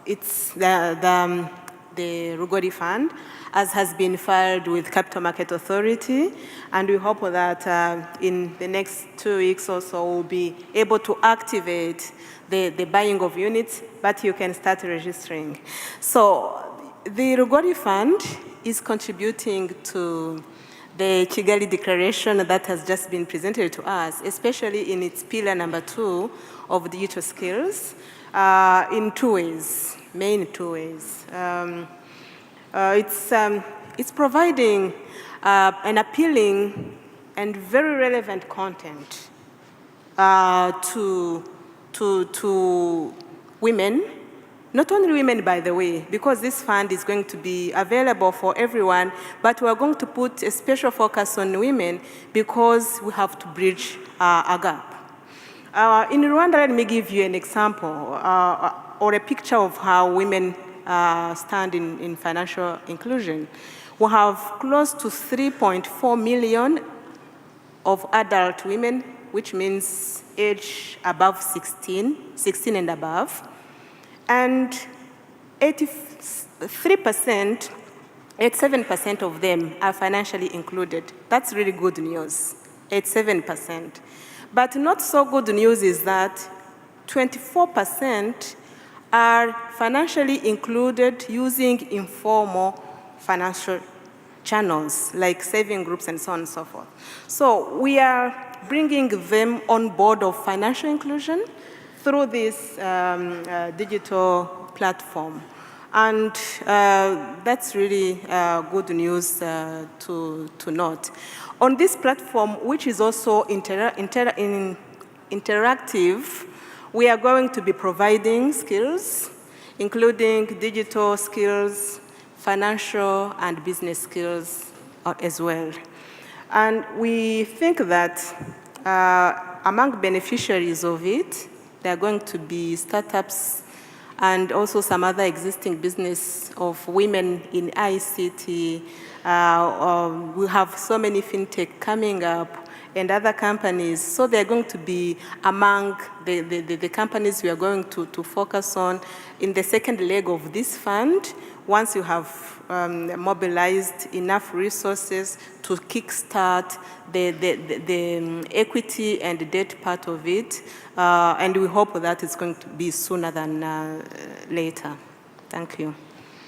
S9: it's the Rugori Fund, as has been filed with Capital Market Authority, and we hope that in the next 2 weeks or so we'll be able to activate the buying of units, but you can start registering. So the Rugori Fund is contributing to the Kigali Declaration that has just been presented to us, especially in its pillar number 2 of digital skills, in 2 ways, main 2 ways. It's providing an appealing and very relevant content to women, not only women, by the way, because this fund is going to be available for everyone, but we are going to put a special focus on women because we have to bridge a gap. In Rwanda, let me give you an example or a picture of how women stand in financial inclusion. We have close to 3.4 million of adult women, which means age above 16 and above. And 87% of them are financially included. That's really good news, 87%. But not so good news is that 24% are financially included using informal financial channels, like saving groups and so on and so forth. So we are bringing them on board of financial inclusion through this digital platform. And that's really good news to note. On this platform, which is also interactive, we are going to be providing skills, including digital skills, financial and business skills as well. And we think that among beneficiaries of it, there are going to be startups and also some other existing business of women in ICT. We have so many fintech coming up and other companies. So they're going to be among the companies we are going to focus on in the second leg of this fund, once you have mobilized enough resources to kickstart the equity and debt part of it. And we hope that it's going to be sooner than later. Thank you.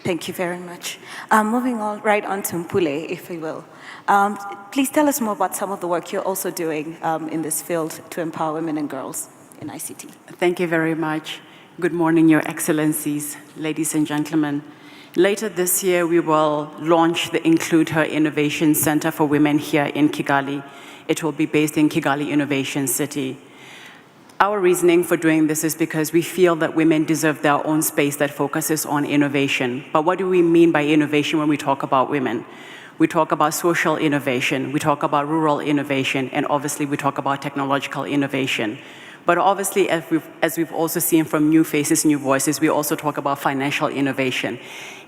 S8: Thank you very much. Moving on right on to Mpule, if you will. Please tell us more about some of the work you're also doing in this field to empower women and girls in ICT.
S10: Thank you very much. Good morning, Your Excellencies, ladies and gentlemen. Later this year, we will launch the Include Her Innovation Center for Women here in Kigali. It will be based in Kigali Innovation City. Our reasoning for doing this is because we feel that women deserve their own space that focuses on innovation. But what do we mean by innovation when we talk about women? We talk about social innovation, we talk about rural innovation, and obviously we talk about technological innovation. But obviously, as we've also seen from New Faces, New Voices, we also talk about financial innovation.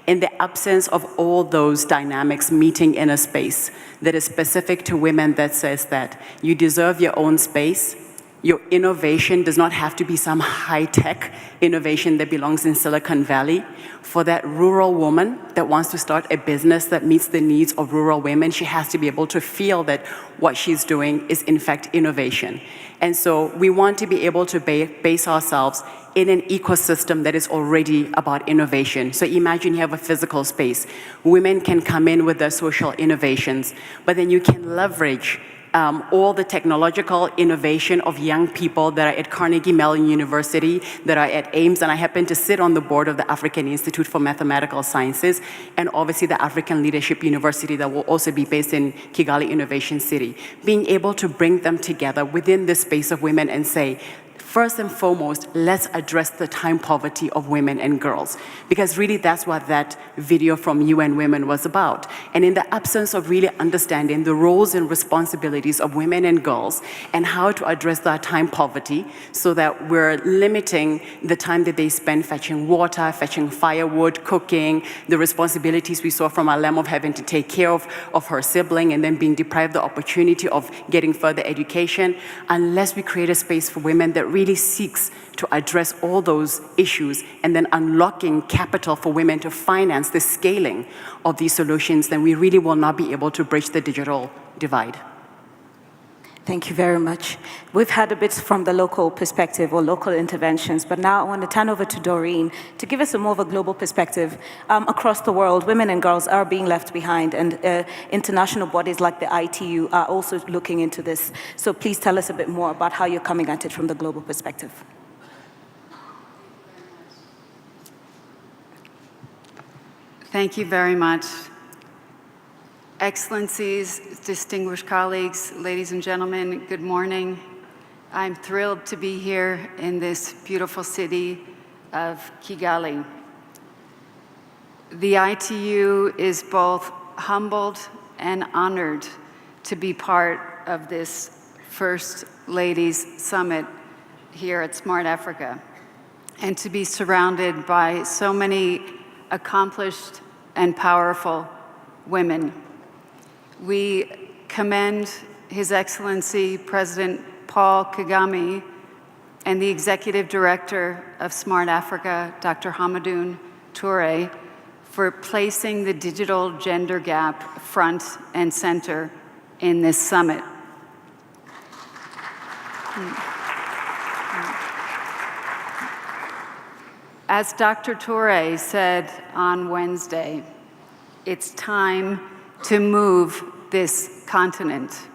S10: In the absence of all those dynamics meeting in a space that is specific to women, that says that you deserve your own space, your innovation does not have to be some high-tech innovation that belongs in Silicon Valley. For that rural woman that wants to start a business that meets the needs of rural women, she has to be able to feel that what she's doing is in fact innovation. And so we want to be able to base ourselves in an ecosystem that is already about innovation. So imagine you have a physical space. Women can come in with their social innovations, but then you can leverage all the technological innovation of young people that are at Carnegie Mellon University, that are at Ames, and I happen to sit on the board of the African Institute for Mathematical Sciences, and obviously the African Leadership University that will also be based in Kigali Innovation City. Being able to bring them together within the space of women and say, first and foremost, let's address the time poverty of women and girls, because really that's what that video from UN Women was about. And in the absence of really understanding the roles and responsibilities of women and girls and how to address that time poverty so that we're limiting the time that they spend fetching water, fetching firewood, cooking, the responsibilities we saw from Alem of having to take care of her sibling and then being deprived the opportunity of getting further education, unless we create a space for women that really seeks to address all those issues and then unlocking capital for women to finance the scaling of these solutions, then we really will not be able to bridge the digital divide.
S8: Thank you very much. We've had a bit from the local perspective or local interventions, but now I want to turn over to Doreen to give us a more of a global perspective. Across the world, women and girls are being left behind, and international bodies like the ITU are also looking into this. So please tell us a bit more about how you're coming at it from the global perspective.
S11: Thank you very much. Excellencies, distinguished colleagues, ladies and gentlemen, good morning. I'm thrilled to be here in this beautiful city of Kigali. The ITU is both humbled and honored to be part of this First Ladies Summit here at Smart Africa, and to be surrounded by so many accomplished and powerful women. We commend His Excellency President Paul Kagame and the Executive Director of Smart Africa, Dr. Hamadoun Touré, for placing the digital gender gap front and center in this summit. As Dr. Touré said on Wednesday, it's time to move this continent.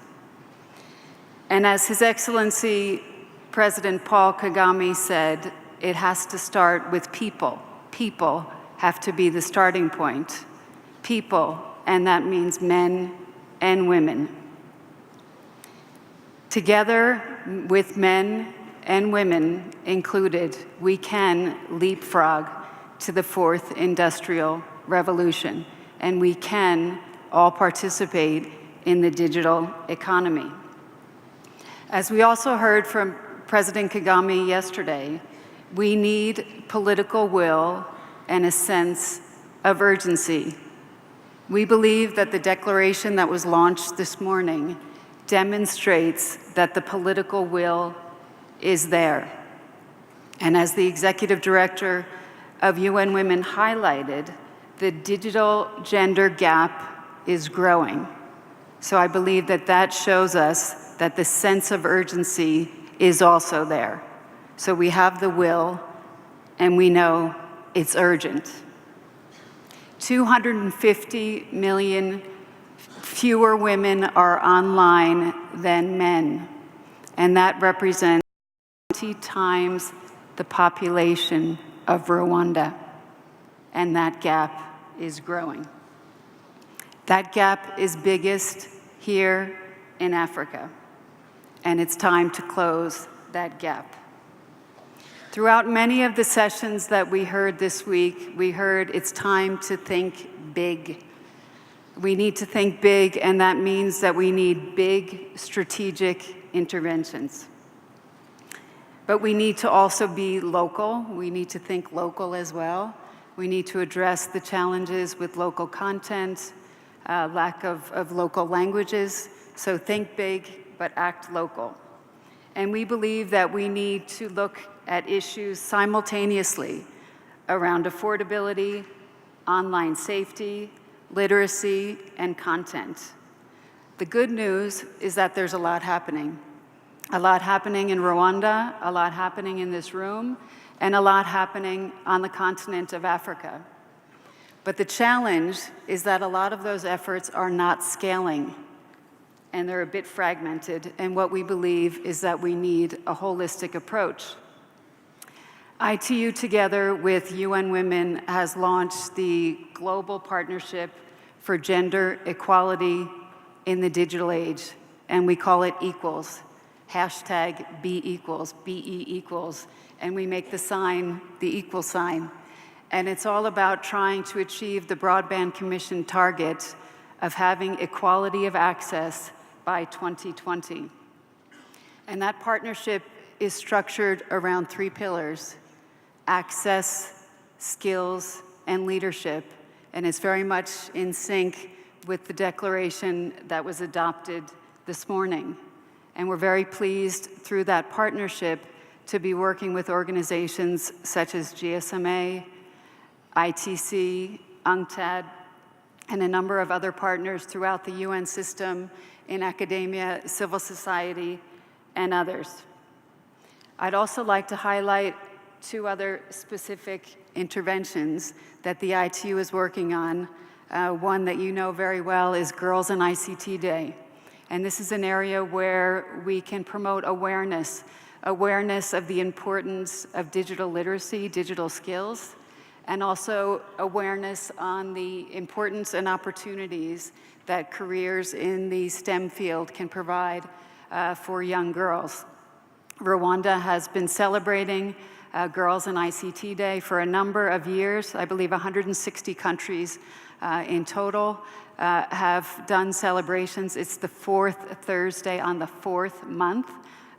S11: And as His Excellency President Paul Kagame said, it has to start with people. People have to be the starting point. People, and that means men and women. Together with men and women included, we can leapfrog to the fourth industrial revolution, and we can all participate in the digital economy. As we also heard from President Kagame yesterday, we need political will and a sense of urgency. We believe that the declaration that was launched this morning demonstrates that the political will is there. And as the Executive Director of UN Women highlighted, the digital gender gap is growing. So I believe that that shows us that the sense of urgency is also there. So we have the will, and we know it's urgent. 250 million fewer women are online than men, and that represents 20 times the population of Rwanda, and that gap is growing. That gap is biggest here in Africa, and it's time to close that gap. Throughout many of the sessions that we heard this week, we heard it's time to think big. We need to think big, and that means that we need big strategic interventions. But we need to also be local. We need to think local as well. We need to address the challenges with local content, lack of local languages. So think big, but act local. And we believe that we need to look at issues simultaneously around affordability, online safety, literacy, and content. The good news is that there's a lot happening. A lot happening in Rwanda, a lot happening in this room, and a lot happening on the continent of Africa. But the challenge is that a lot of those efforts are not scaling. and they're a bit fragmented. And what we believe is that we need a holistic approach. ITU, together with UN Women, has launched the Global Partnership for Gender Equality in the Digital Age, and we call it Equals, hashtag Be Equals, BE equals, and we make the sign the equal sign. And it's all about trying to achieve the Broadband Commission target of having equality of access by 2020. And that partnership is structured around 3 pillars: access, skills, and leadership. And it's very much in sync with the declaration that was adopted this morning. And we're very pleased through that partnership to be working with organizations such as GSMA, ITC, UNCTAD, and a number of other partners throughout the UN system, in academia, civil society, and others. I'd also like to highlight 2 other specific interventions that the ITU is working on. One that you know very well is Girls in ICT Day. And this is an area where we can promote awareness of the importance of digital literacy, digital skills, and also awareness on the importance and opportunities that careers in the STEM field can provide for young girls. Rwanda has been celebrating Girls in ICT Day for a number of years. I believe 160 countries in total have done celebrations. It's the 4th Thursday on the 4th month,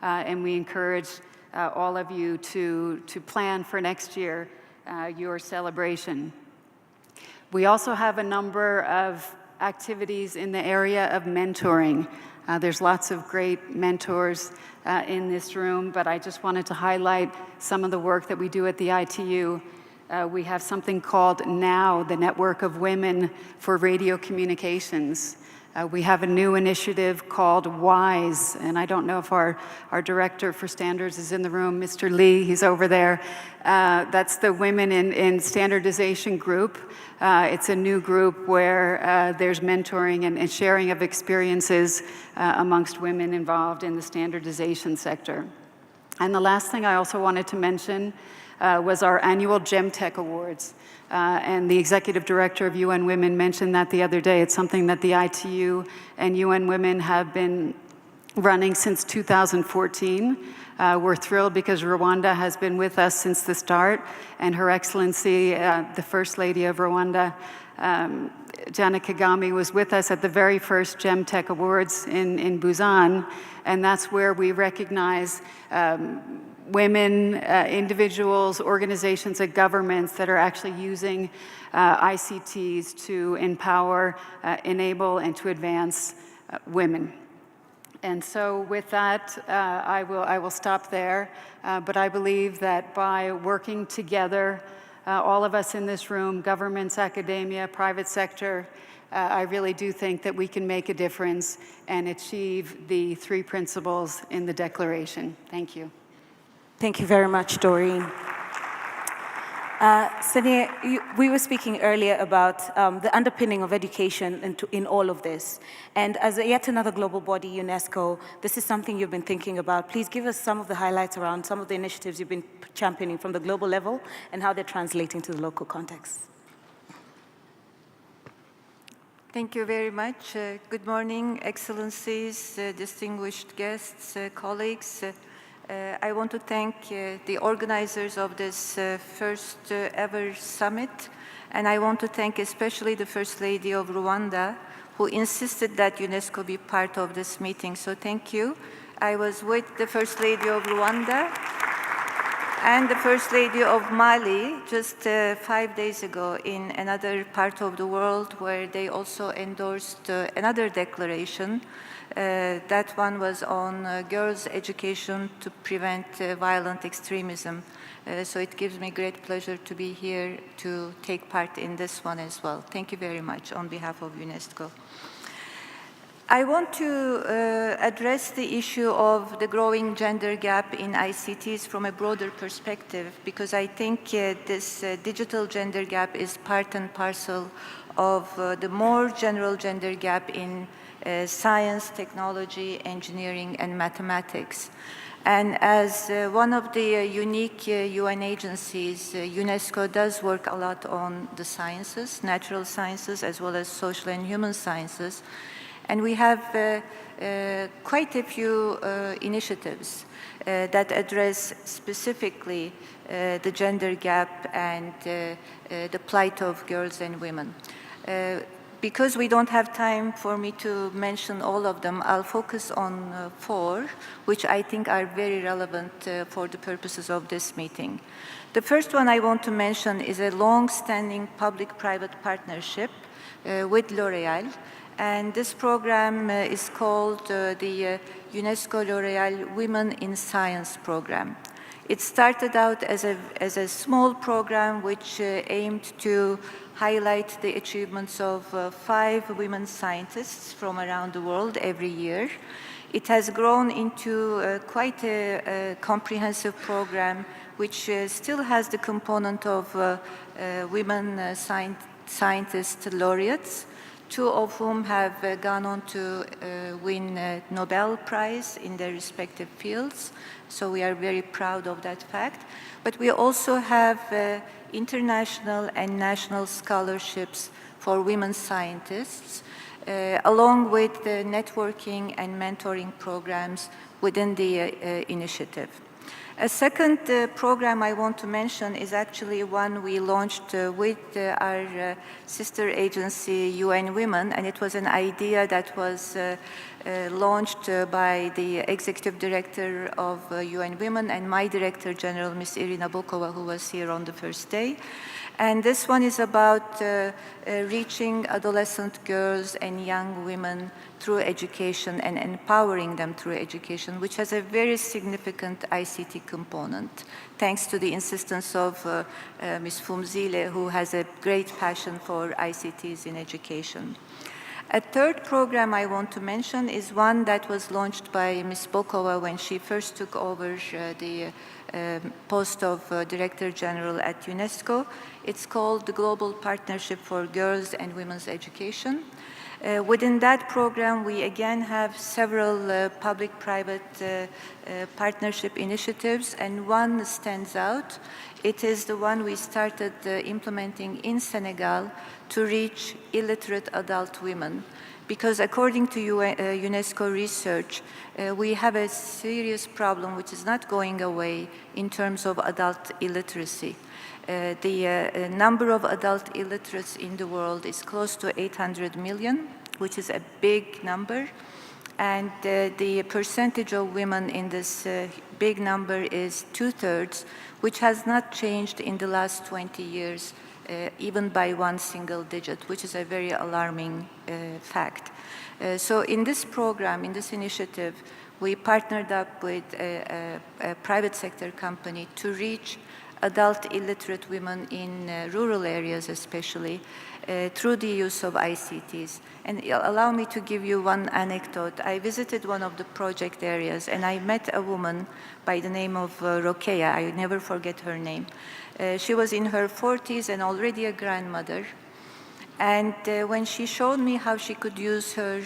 S11: and we encourage all of you to plan for next year your celebration. We also have a number of activities in the area of mentoring. There's lots of great mentors in this room, but I just wanted to highlight some of the work that we do at the ITU. We have something called NOW, the Network of Women for Radio Communications. We have a new initiative called WISE, and I don't know if our director for standards is in the room, Mr. Lee, he's over there. That's the Women in Standardization group. It's a new group where there's mentoring and sharing of experiences amongst women involved in the standardization sector. And the last thing I also wanted to mention was our annual GemTech Awards. And the executive director of UN Women mentioned that the other day. It's something that the ITU and UN Women have been running since 2014. We're thrilled because Rwanda has been with us since the start, and Her Excellency, the First Lady of Rwanda, Janet Kagame, was with us at the very first GemTech Awards in Busan, and that's where we recognize women, individuals, organizations, and governments that are actually using ICTs to empower, enable, and to advance women. And so with that, I will stop there. But I believe that by working together, all of us in this room, governments, academia, private sector, I really do think that we can make a difference and achieve the 3 principles in the Declaration. Thank you.
S8: Thank you very much, Doreen. Sania, we were speaking earlier about the underpinning of education in all of this. And as yet another global body, UNESCO, this is something you've been thinking about. Please give us some of the highlights around some of the initiatives you've been championing from the global level and how they're translating to the local context.
S12: Thank you very much. Good morning, Excellencies, distinguished guests, colleagues. I want to thank the organizers of this first ever summit, and I want to thank especially the First Lady of Rwanda, who insisted that UNESCO be part of this meeting. So thank you. I was with the First Lady of Rwanda and the First Lady of Mali just 5 days ago in another part of the world where they also endorsed another declaration. That one was on girls' education to prevent violent extremism. So it gives me great pleasure to be here to take part in this one as well. Thank you very much on behalf of UNESCO. I want to address the issue of the growing gender gap in ICTs from a broader perspective, because I think this digital gender gap is part and parcel of the more general gender gap in science, technology, engineering, and mathematics. And as one of the unique UN agencies, UNESCO does work a lot on the sciences, natural sciences, as well as social and human sciences. And we have quite a few initiatives that address specifically the gender gap and the plight of girls and women. Because we don't have time for me to mention all of them, I'll focus on 4, which I think are very relevant for the purposes of this meeting. The first one I want to mention is a long-standing public-private partnership with L'Oréal. And this program is called the UNESCO L'Oréal Women in Science program. It started out as a small program which aimed to highlight the achievements of 5 women scientists from around the world every year. It has grown into quite a comprehensive program which still has the component of women scientist laureates, 2 of whom have gone on to win a Nobel Prize in their respective fields. So we are very proud of that fact. But we also have international and national scholarships for women scientists, along with the networking and mentoring programs within the initiative. A second program I want to mention is actually one we launched with our sister agency, UN Women, and it was an idea that was launched by the executive director of UN Women and my director general, Ms. Irina Bokova, who was here on the first day. And this one is about reaching adolescent girls and young women through education and empowering them through education, which has a very significant ICT component, thanks to the insistence of Ms. Fumzile, who has a great passion for ICTs in education. A third program I want to mention is one that was launched by Ms. Bokova when she first took over the post of Director General at UNESCO. It's called the Global Partnership for Girls and Women's Education. Within that program, we again have several public-private partnership initiatives, and one stands out. It is the one we started implementing in Senegal to reach illiterate adult women. Because according to UNESCO research, we have a serious problem which is not going away in terms of adult illiteracy. The number of adult illiterates in the world is close to 800 million, which is a big number. And the percentage of women in this big number is 2/3, which has not changed in the last 20 years, even by 1 single digit, which is a very alarming fact. So in this program, in this initiative, we partnered up with a private sector company to reach adult illiterate women in rural areas especially, through the use of ICTs. And allow me to give you one anecdote. I visited one of the project areas and I met a woman by the name of Rokeya. I never forget her name. She was in her 40s and already a grandmother. And when she showed me how she could use her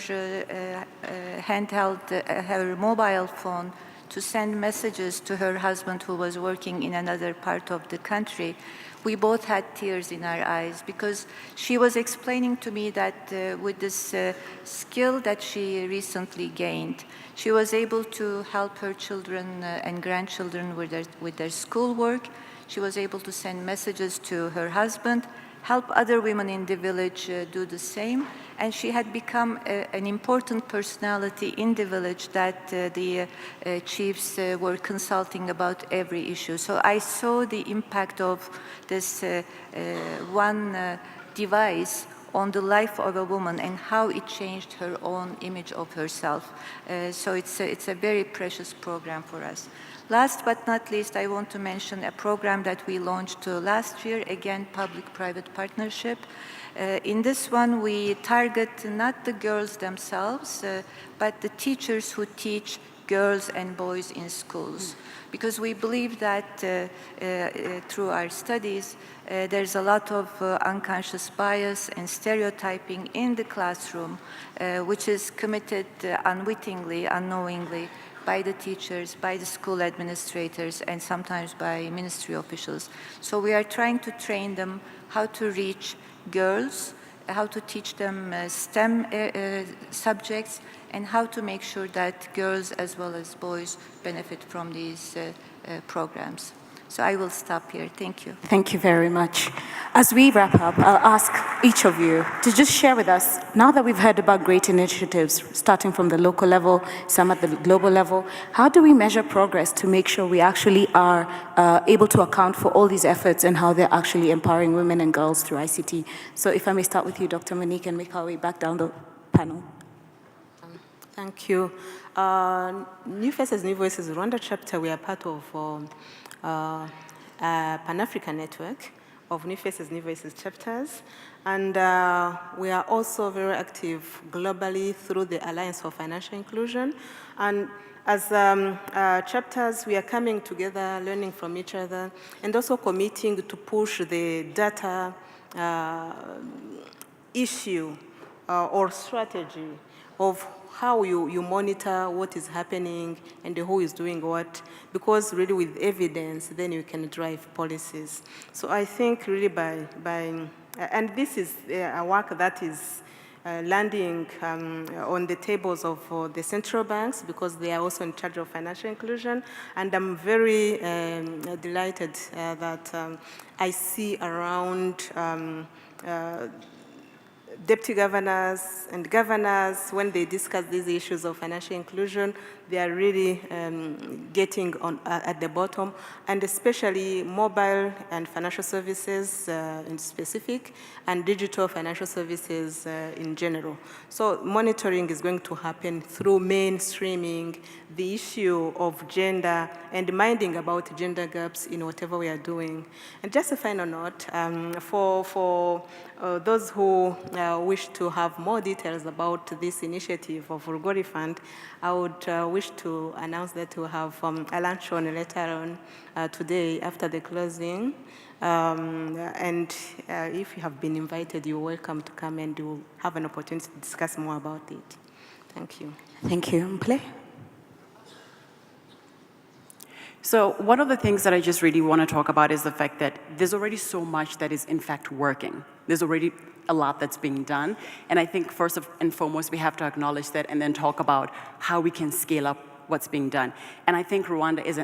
S12: handheld, her mobile phone to send messages to her husband who was working in another part of the country, we both had tears in our eyes because she was explaining to me that with this skill that she recently gained, she was able to help her children and grandchildren with their schoolwork. She was able to send messages to her husband, help other women in the village do the same, and she had become an important personality in the village that the chiefs were consulting about every issue. So I saw the impact of this one device on the life of a woman and how it changed her own image of herself. So it's a very precious program for us. Last but not least, I want to mention a program that we launched last year, again, public-private partnership. In this one, we target not the girls themselves, but the teachers who teach girls and boys in schools. Because we believe that through our studies, there's a lot of unconscious bias and stereotyping in the classroom, which is committed unwittingly, unknowingly, by the teachers, by the school administrators, and sometimes by ministry officials. So we are trying to train them how to reach girls, how to teach them STEM subjects, and how to make sure that girls as well as boys benefit from these programs. So I will stop here. Thank you.
S8: Thank you very much. As we wrap up, I'll ask each of you to just share with us, now that we've heard about great initiatives, starting from the local level, some at the global level, how do we measure progress to make sure we actually are able to account for all these efforts and how they're actually empowering women and girls through ICT? So if I may start with you, Dr. Monique, and make our way back down the panel.
S9: Thank you. New Faces, New Voices Rwanda chapter, we are part of a Pan-African network of New Faces, New Voices chapters. And we are also very active globally through the Alliance for Financial Inclusion. And as chapters, we are coming together, learning from each other, and also committing to push the data issue or strategy of how you monitor what is happening and who is doing what, because really with evidence, then you can drive policies. So I think really and this is a work that is landing on the tables of the central banks, because they are also in charge of financial inclusion. And I'm very delighted that I see around deputy governors and governors, when they discuss these issues of financial inclusion, they are really getting on at the bottom, and especially mobile and financial services in specific, and digital financial services in general. So monitoring is going to happen through mainstreaming the issue of gender and minding about gender gaps in whatever we are doing. And just a final note, for those who wish to have more details about this initiative of Rugori Fund, I would wish to announce that we'll have a luncheon later on today after the closing. And if you have been invited, you're welcome to come and you'll have an opportunity to discuss more about it. Thank you.
S8: Thank you. Mple?
S10: So one of the things that I just really want to talk about is the fact that there's already so much that is in fact working. There's already a lot that's being done. And I think first and foremost, we have to acknowledge that and then talk about how we can scale up what's being done. And I think Rwanda is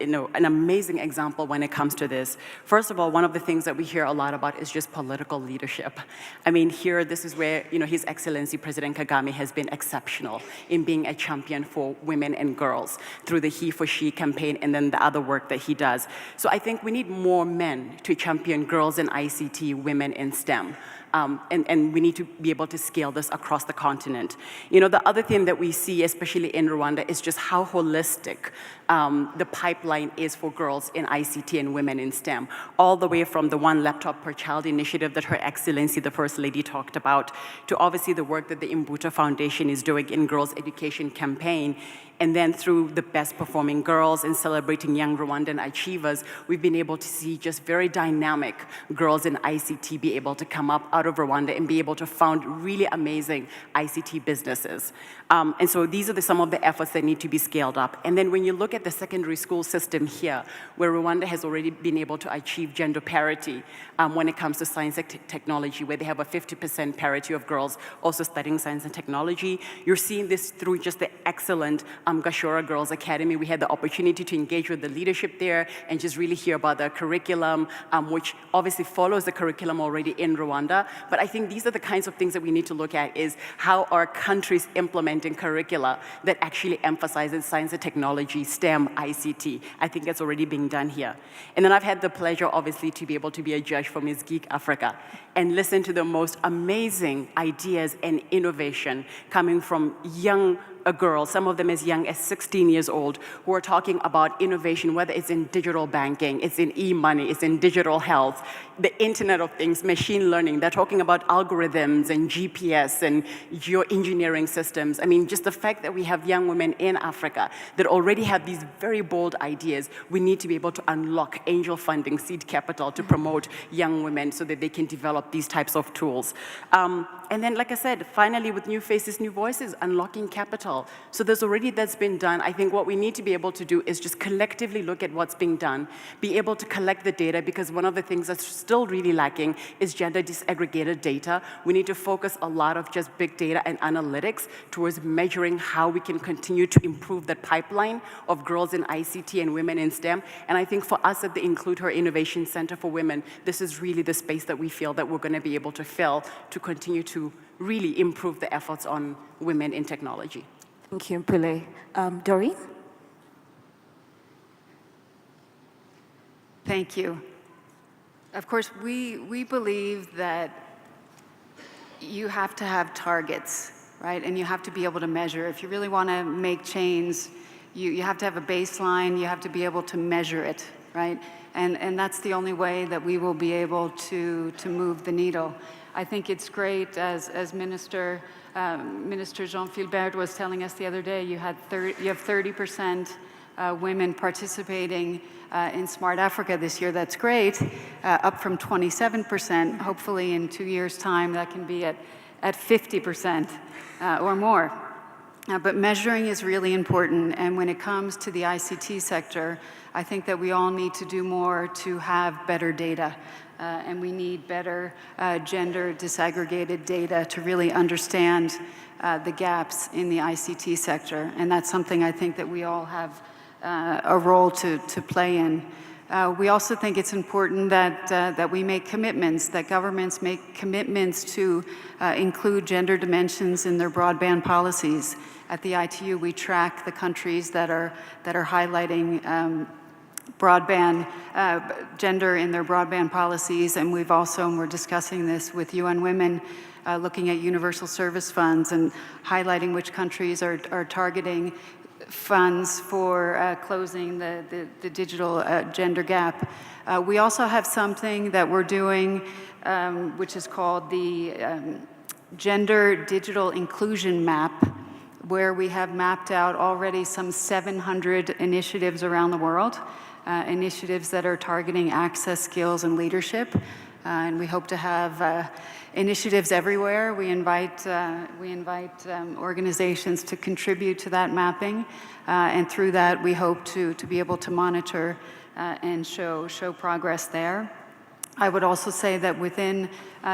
S10: an amazing example when it comes to this. First of all, one of the things that we hear a lot about is just political leadership. I mean, here, this is where, His Excellency President Kagame has been exceptional in being a champion for women and girls through the He for She campaign and then the other work that he does. So I think we need more men to champion girls in ICT, women in STEM. And we need to be able to scale this across the continent. The other thing that we see, especially in Rwanda, is just how holistic the pipeline is for girls in ICT and women in STEM, all the way from the One Laptop Per Child initiative that Her Excellency, the First Lady, talked about, to obviously the work that the Imbuto Foundation is doing in Girls Education Campaign. And then through the best performing girls and celebrating young Rwandan achievers, we've been able to see just very dynamic girls in ICT be able to come up out of Rwanda and be able to found really amazing ICT businesses. And so these are some of the efforts that need to be scaled up. And then when you look at the secondary school system here, where Rwanda has already been able to achieve gender parity when it comes to science and technology, where they have a 50% parity of girls also studying science and technology, you're seeing this through just the excellent Gashora Girls Academy. We had the opportunity to engage with the leadership there and just really hear about the curriculum, which obviously follows the curriculum already in Rwanda. But I think these are the kinds of things that we need to look at, is how are countries implementing curricula that actually emphasizes science and technology, STEM, ICT. I think that's already being done here. And then I've had the pleasure, obviously, to be able to be a judge for Ms. Geek Africa and listen to the most amazing ideas and innovation coming from young girls, some of them as young as 16 years old, who are talking about innovation, whether it's in digital banking, it's in e-money, it's in digital health, the Internet of Things, machine learning. They're talking about algorithms and GPS and geoengineering systems. I mean, just the fact that we have young women in Africa that already have these very bold ideas, we need to be able to unlock angel funding, seed capital to promote young women so that they can develop these types of tools. And then, like I said, finally, with New Faces, New Voices, unlocking capital. So there's already that's been done. I think what we need to be able to do is just collectively look at what's being done, be able to collect the data, because one of the things that's still really lacking is gender disaggregated data. We need to focus a lot of just big data and analytics towards measuring how we can continue to improve that pipeline of girls in ICT and women in STEM. And I think for us at the Include Her Innovation Center for Women, this is really the space that we feel that we're going to be able to fill to continue to really improve the efforts on women in technology.
S8: Thank you, Pule. Doreen?
S11: Thank you. Of course, we believe that you have to have targets, right? And you have to be able to measure. If you really want to make change, you have to have a baseline, you have to be able to measure it, right? And that's the only way that we will be able to move the needle. I think it's great, as Minister Jean Philbert was telling us the other day, you have 30% women participating in Smart Africa this year. That's great, up from 27%. Hopefully in 2 years' time, that can be at 50% or more. But measuring is really important, and when it comes to the ICT sector, I think that we all need to do more to have better data. And we need better gender disaggregated data to really understand the gaps in the ICT sector. And that's something I think that we all have a role to play in. We also think it's important that we make commitments, that governments make commitments to include gender dimensions in their broadband policies. At the ITU, we track the countries that are highlighting broadband, gender in their broadband policies, and we've also, and we're discussing this with UN Women, looking at universal service funds and highlighting which countries are targeting funds for closing the digital gender gap. We also have something that we're doing, which is called the Gender Digital Inclusion Map, where we have mapped out already some 700 initiatives around the world. Initiatives that are targeting access, skills, and leadership. And we hope to have initiatives everywhere. We invite organizations to contribute to that mapping. And through that, we hope to be able to monitor and show progress there. I would also say that within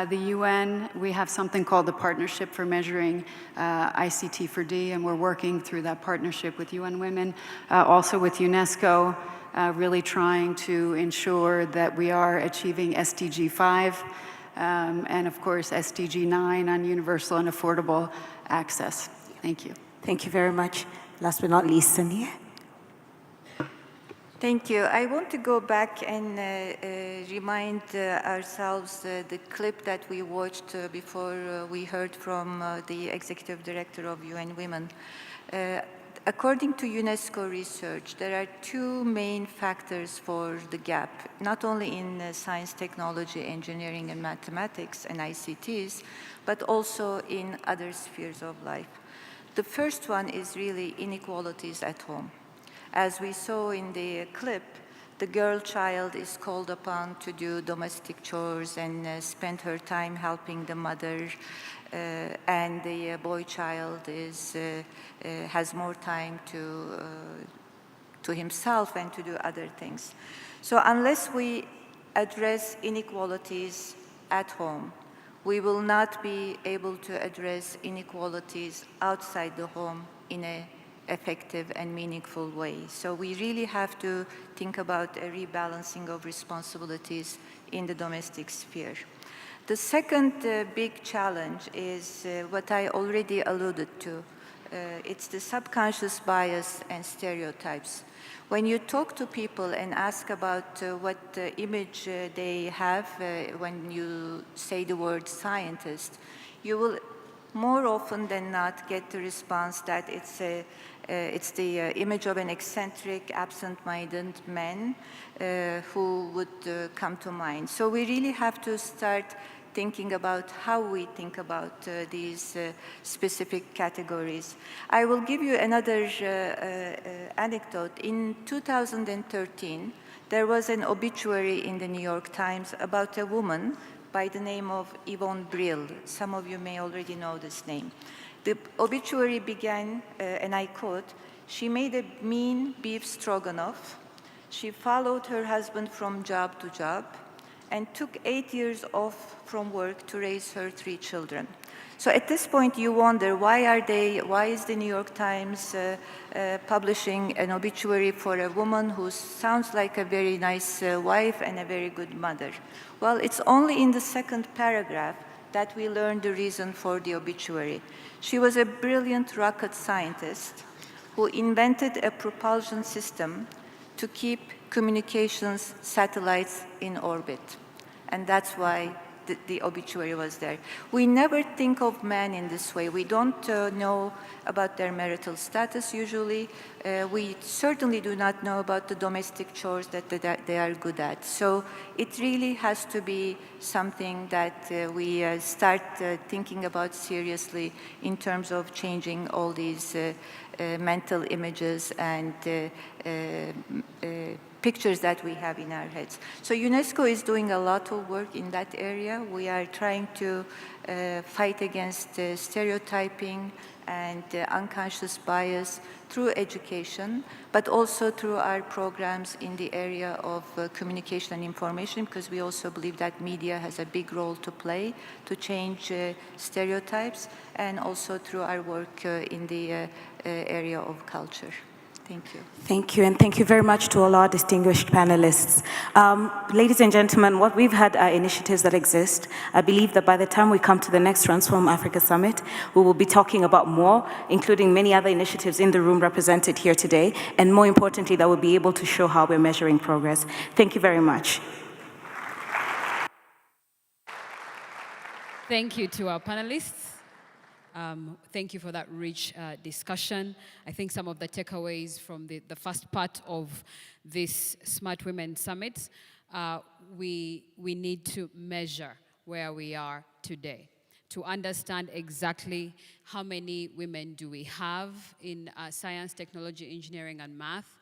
S11: the UN, we have something called the Partnership for Measuring ICT for D, and we're working through that partnership with UN Women, also with UNESCO, really trying to ensure that we are achieving SDG 5 and, of course, SDG 9 on universal and affordable access. Thank you.
S8: Thank you very much. Last but not least, Sania.
S12: Thank you. I want to go back and remind ourselves the clip that we watched before we heard from the Executive Director of UN Women. According to UNESCO research, there are two main factors for the gap, not only in science, technology, engineering, and mathematics and ICTs, but also in other spheres of life. The first one is really inequalities at home. As we saw in the clip, the girl child is called upon to do domestic chores and spend her time helping the mother, and the boy child has more time to himself and to do other things. So unless we address inequalities at home, we will not be able to address inequalities outside the home in a effective and meaningful way. So we really have to think about a rebalancing of responsibilities in the domestic sphere. The second big challenge is what I already alluded to. It's the subconscious bias and stereotypes. When you talk to people and ask about what image they have when you say the word scientist, you will more often than not get the response that it's the image of an eccentric, absent-minded man who would come to mind. So we really have to start thinking about how we think about these specific categories. I will give you another anecdote. In 2013, there was an obituary in the New York Times about a woman by the name of Yvonne Brill. Some of you may already know this name. The obituary began, and I quote, "She made a mean beef stroganoff. She followed her husband from job to job and took 8 years off from work to raise her 3 children." So at this point, you wonder, why is the New York Times publishing an obituary for a woman who sounds like a very nice wife and a very good mother? Well, it's only in the second paragraph that we learn the reason for the obituary. She was a brilliant rocket scientist who invented a propulsion system to keep communications satellites in orbit. And that's why the obituary was there. We never think of men in this way. We don't know about their marital status usually. We certainly do not know about the domestic chores that they are good at. So it really has to be something that we start thinking about seriously in terms of changing all these mental images and pictures that we have in our heads. So UNESCO is doing a lot of work in that area. We are trying to fight against stereotyping and unconscious bias through education, but also through our programs in the area of communication and information, because we also believe that media has a big role to play to change stereotypes, and also through our work in the area of culture. Thank you.
S8: Thank you, and thank you very much to all our distinguished panelists. Ladies and gentlemen, what we've had are initiatives that exist. I believe that by the time we come to the next Transform Africa Summit, we will be talking about more, including many other initiatives in the room represented here today, and more importantly, that we'll be able to show how we're measuring progress. Thank you very much.
S1: Thank you to our panelists. Thank you for that rich discussion. I think some of the takeaways from the first part of this Smart Women Summit, we need to measure where we are today to understand exactly how many women do we have in science, technology, engineering, and math,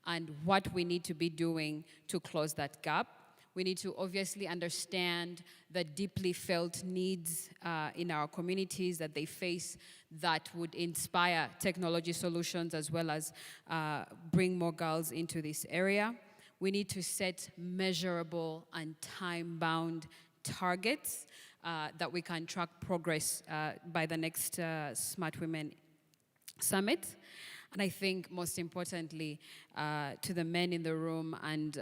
S1: and what we need to be doing to close that gap. We need to obviously understand the deeply felt needs in our communities that they face that would inspire technology solutions as well as bring more girls into this area. We need to set measurable and time-bound targets that we can track progress by the next Smart Women Summit. And I think most importantly, to the men in the room and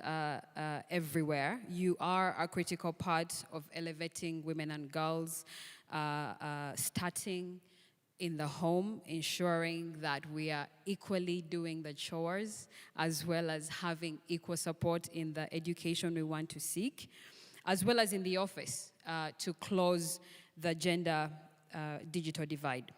S1: everywhere, you are a critical part of elevating women and girls, starting in the home, ensuring that we are equally doing the chores, as well as having equal support in the education we want to seek, as well as in the office to close the gender digital divide.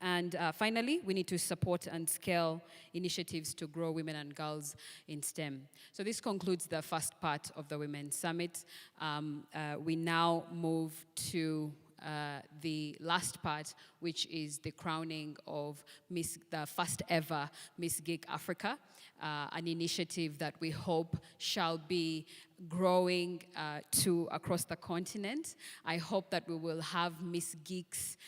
S1: And finally, we need to support and scale initiatives to grow women and girls in STEM. So this concludes the first part of the Women's Summit. We now move to the last part, which is the crowning of the first ever Miss Geek Africa, an initiative that we hope shall be growing to across the continent. I hope that we will have Miss Geek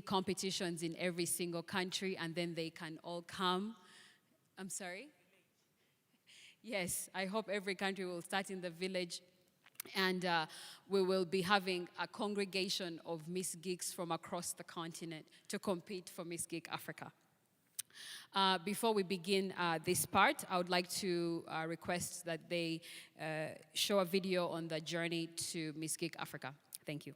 S1: competitions in every single country, and then they can all come. I'm sorry? Yes, I hope every country will start in the village, and we will be having a congregation of Miss Geeks from across the continent to compete for Miss Geek Africa. Before we begin this part, I would like to request that they show a video on the journey to Miss Geek Africa. Thank you.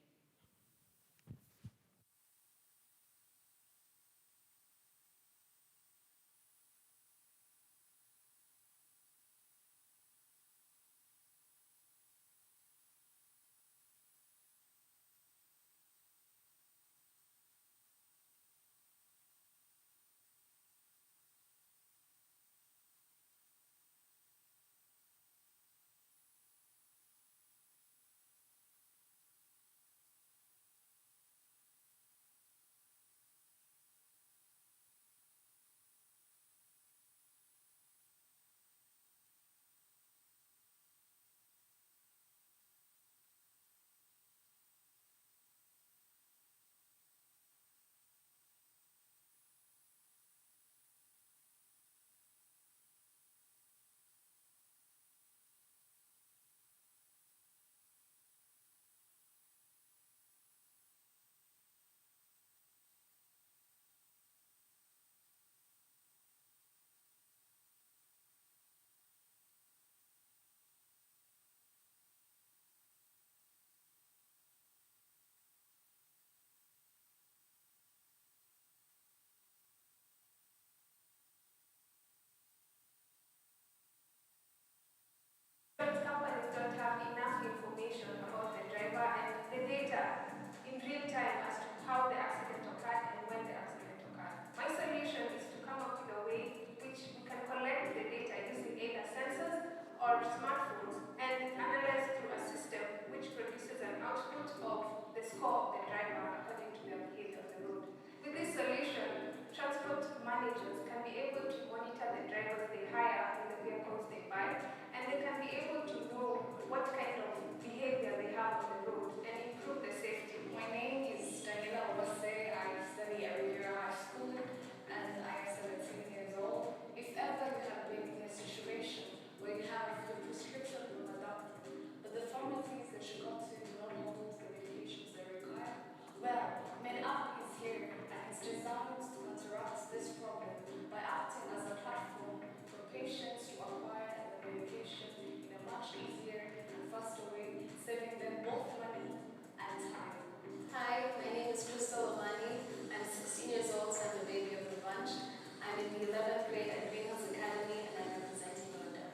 S13: Companies don't have enough information about the driver and the data in real time as to how the accident occurred and when the accident occurred. My solution is to come up with a way which we can collect the data using either sensors or smartphones and analyze through a system which produces an output of the score of the driver according to their behavior on the road. With this solution, transport managers can be able to monitor the drivers they hire and the vehicles they buy, and they can be able to know what kind of behavior they have on the road and improve the safety.
S14: My name is Daniela Obase. I study at Riviera High School and I am 17 years old. If ever you have been in a situation where you have your prescription from a doctor, but the pharmacies that you go to do not hold the medications they require, well, MedApp is here and it's designed to counteract this problem by acting as a platform for patients to acquire the medication in a much easier and faster way, saving them both money and time.
S15: Hi, my name is Crystal Omani. I'm 16 years old, so I'm the baby of the bunch. I'm in the 11th grade at Greenhouse Academy and I'm representing Rwanda.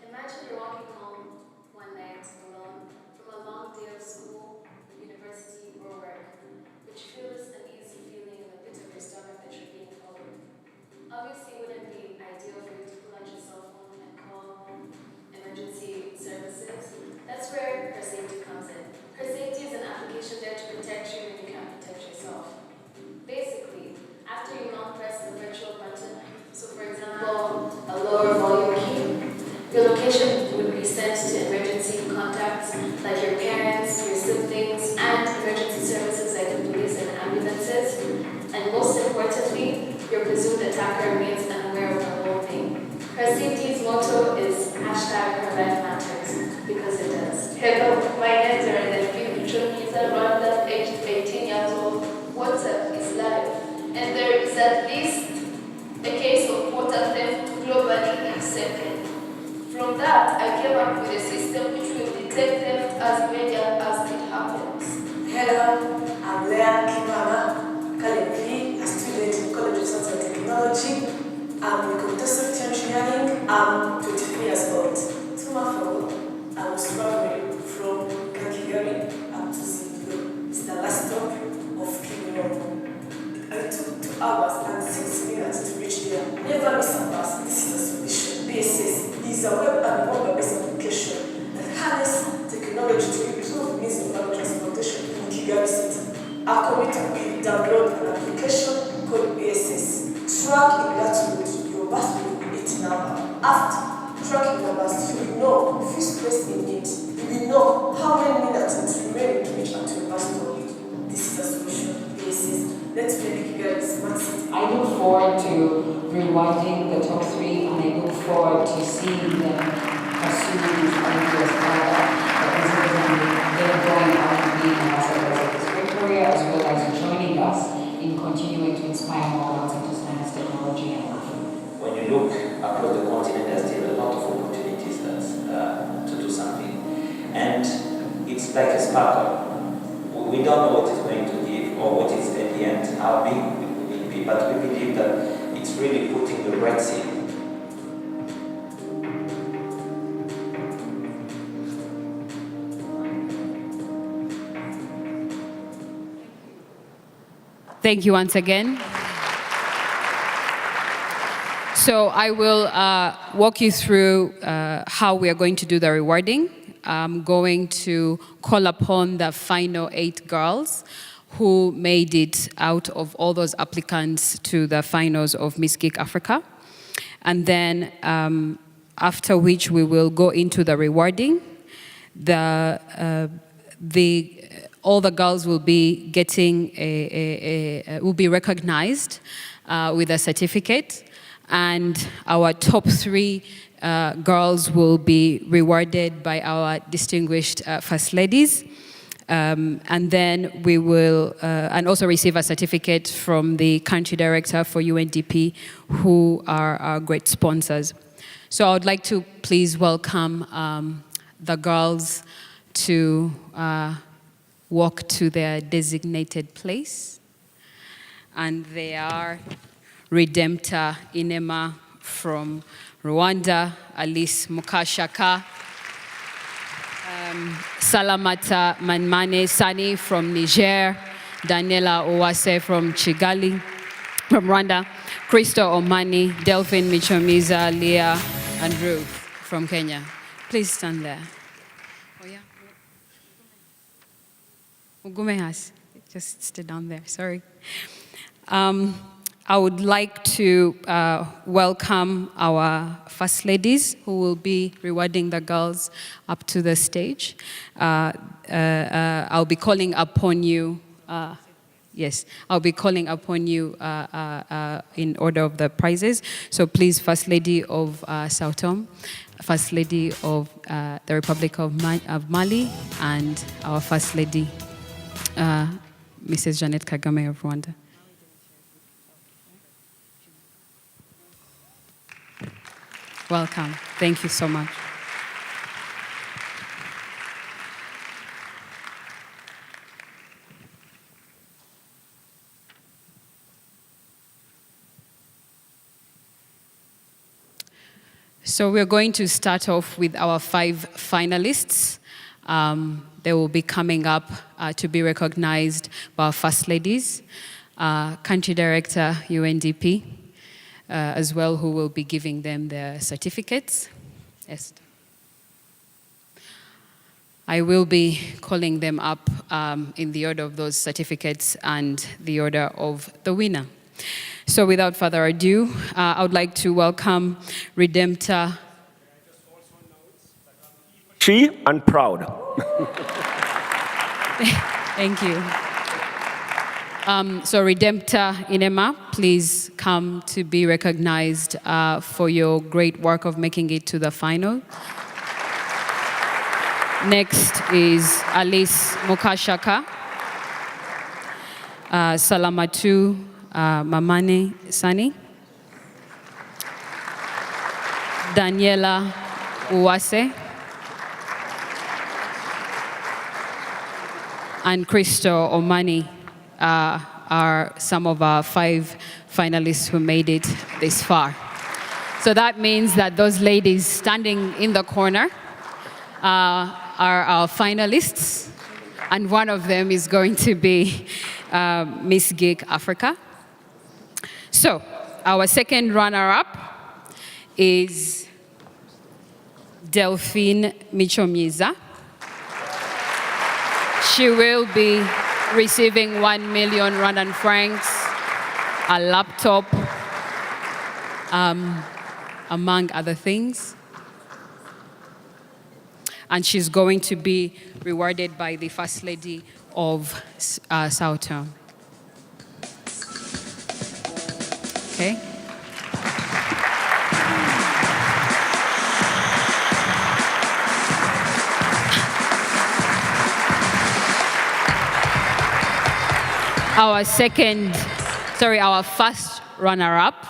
S15: Imagine you're walking home one night alone from a long day of school, university, or work, which feels an easy feeling in the pit of your stomach that you're being followed. Obviously, it wouldn't be ideal for you to pull out your cell phone and call emergency services. That's where Her Safety comes in. Her Safety is an application there to protect you when you can't protect yourself. Basically, after you long press the virtual button, so for example, a lower volume key, your location would be sent to emergency contacts like your parents, your siblings, and emergency services like the police and ambulances. And most importantly, your presumed attacker remains unaware of the whole thing. Her Safety's motto is #HerLifeMatters, because it does.
S16: Hello, my name is Renelphine Buchonkiza, Rwanda, aged 18 years old. WhatsApp is live, and there is at least a case of water theft globally each second. From that, I came up with a system which will detect theft as immediate as it happens.
S17: Hello, I'm Leah Kimama, currently a student in College of Science and Technology. I'm in computer software engineering. I'm 23 years old. 2 months ago, I was traveling from Kigali up to Zibio. It's the last stop of Kimirongo. It took 2 hours and 6 minutes to reach there. Never miss a bus. This is a solution. BSS is a web and mobile-based application that harnesses technology to improve means of public transportation in Kigali City. Our committee will download an application called BSS. Track in that route, your bus will be 8 number. After tracking the bus, you will know if you space in it. You will know how many minutes it remains to reach out to your bus stop. This is a solution. BSS. Let's make Kigali smart city.
S18: I look forward to rewinding the top 3, and I look forward to seeing them pursue these ideas further, and them going out and being ambassadors of this great career, as well as joining us in continuing to inspire more girls into science, technology,
S19: it's like a sparkle. We don't know what it's going to give or what is at the end, how big it will be, but we believe that it's really putting the right seed.
S1: Thank you once again. So I will walk you through how we are going to do the rewarding. I'm going to call upon the final 8 girls who made it out of all those applicants to the finals of Miss Geek Africa. And then after which we will go into the rewarding. All the girls will be getting will be recognized with a certificate, and our top 3 girls will be rewarded by our distinguished First Ladies. And then we will, and also receive a certificate from the country director for UNDP, who are our great sponsors. So I would like to please welcome the girls to walk to their designated place. And they are Redempta Inema from Rwanda, Alice Mukashaka, Salamata Manmane Sani from Niger, Daniela Owase from Kigali, from Rwanda, Crystal Omani, Delphine Michomiza, Leah, and Ruth from Kenya. Please stand there. Oh yeah. Ugumehas, just stay down there, sorry. I would like to welcome our First Ladies who will be rewarding the girls up to the stage. I'll be calling upon you, yes, I'll be calling upon you in order of the prizes. So please, First Lady of Sao Tome, First Lady of the Republic of Mali, and our First Lady, Mrs. Jeannette Kagame of Rwanda. Welcome. Thank you so much. So we're going to start off with our 5 finalists. They will be coming up to be recognized by our First Ladies, Country Director, UNDP, as well, who will be giving them their certificates. Yes. I will be calling them up in the order of those certificates and the order of the winner. So without further ado, I would like to welcome Redempta.
S20: She and proud.
S1: Thank you. So Redempta Inema, please come to be recognized for your great work of making it to the final. Next is Alice Mukashaka, Salamatu Mamane Sani, Daniela Uwase, and Crystal Omani are some of our 5 finalists who made it this far. So that means that those ladies standing in the corner are our finalists, and one of them is going to be Miss Geek Africa. So our second runner-up is Delphine Michomiza. She will be receiving 1 million Rwandan francs, a laptop, among other things. And she's going to be rewarded by the First Lady of Sao Tome. Okay. Our first runner-up,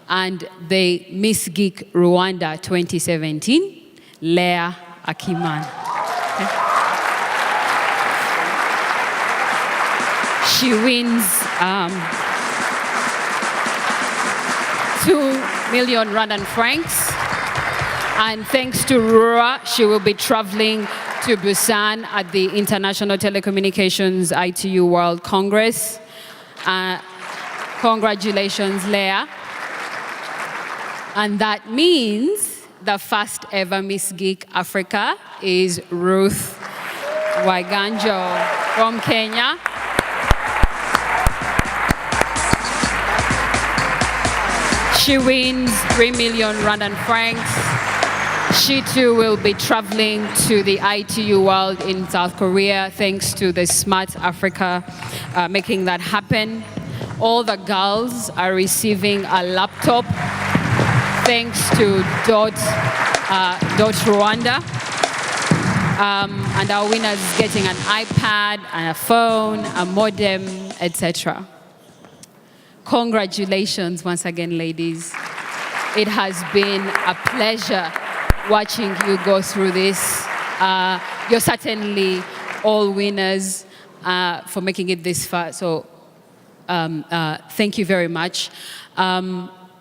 S1: and the Miss Geek Rwanda 2017, Leah Akiman. Okay. she wins 2 million Rwandan francs. And thanks to Rura, she will be traveling to Busan at the International Telecommunications ITU World Congress. Congratulations, Leah. And that means the first ever Miss Geek Africa is Ruth Waiganjo from Kenya. She wins 3 million Rwandan francs. She too will be traveling to the ITU World in South Korea, thanks to the Smart Africa making that happen. All the girls are receiving a laptop, thanks to Dot Rwanda. And our winners getting an iPad, and a phone, a modem, etc. Congratulations once again, ladies. It has been a pleasure watching you go through this. You're certainly all winners for making it this far. So thank you very much.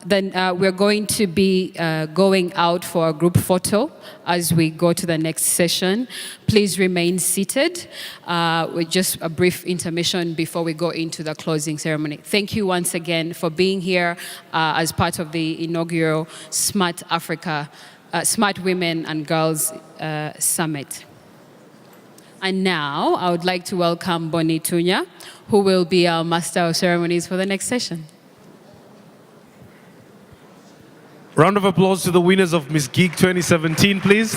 S1: Then we're going to be going out for a group photo as we go to the next session. Please remain seated with just a brief intermission before we go into the closing ceremony. Thank you once again for being here as part of the inaugural Smart Africa, Smart Women and Girls Summit. And now I would like to welcome Bonnie Tunya, who will be our Master of Ceremonies for the next session.
S21: Round of applause to the winners of Miss Geek 2017, please.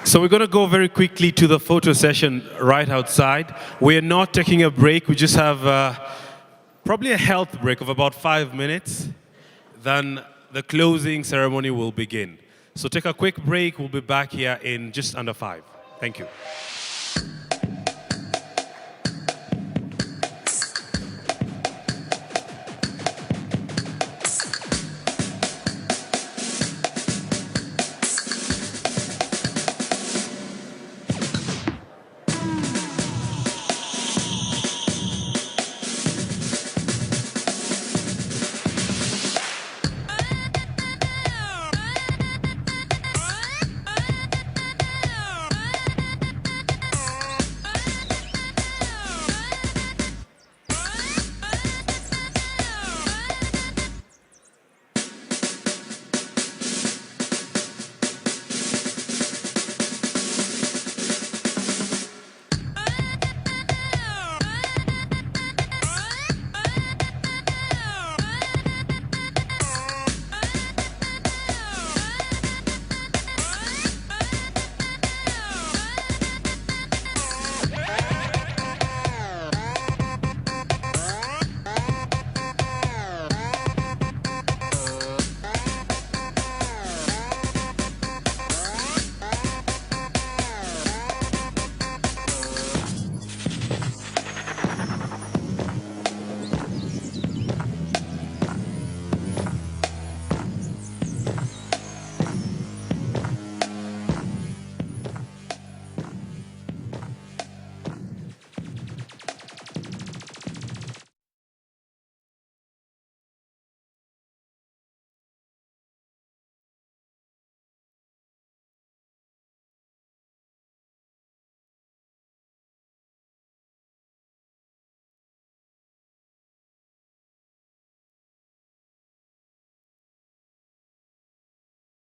S21: So we're going to go very quickly to the photo session right outside. We're not taking a break. We just have probably a health break of about 5 minutes. Then the closing ceremony will begin. So take a quick break. We'll be back here in just under 5. Thank you.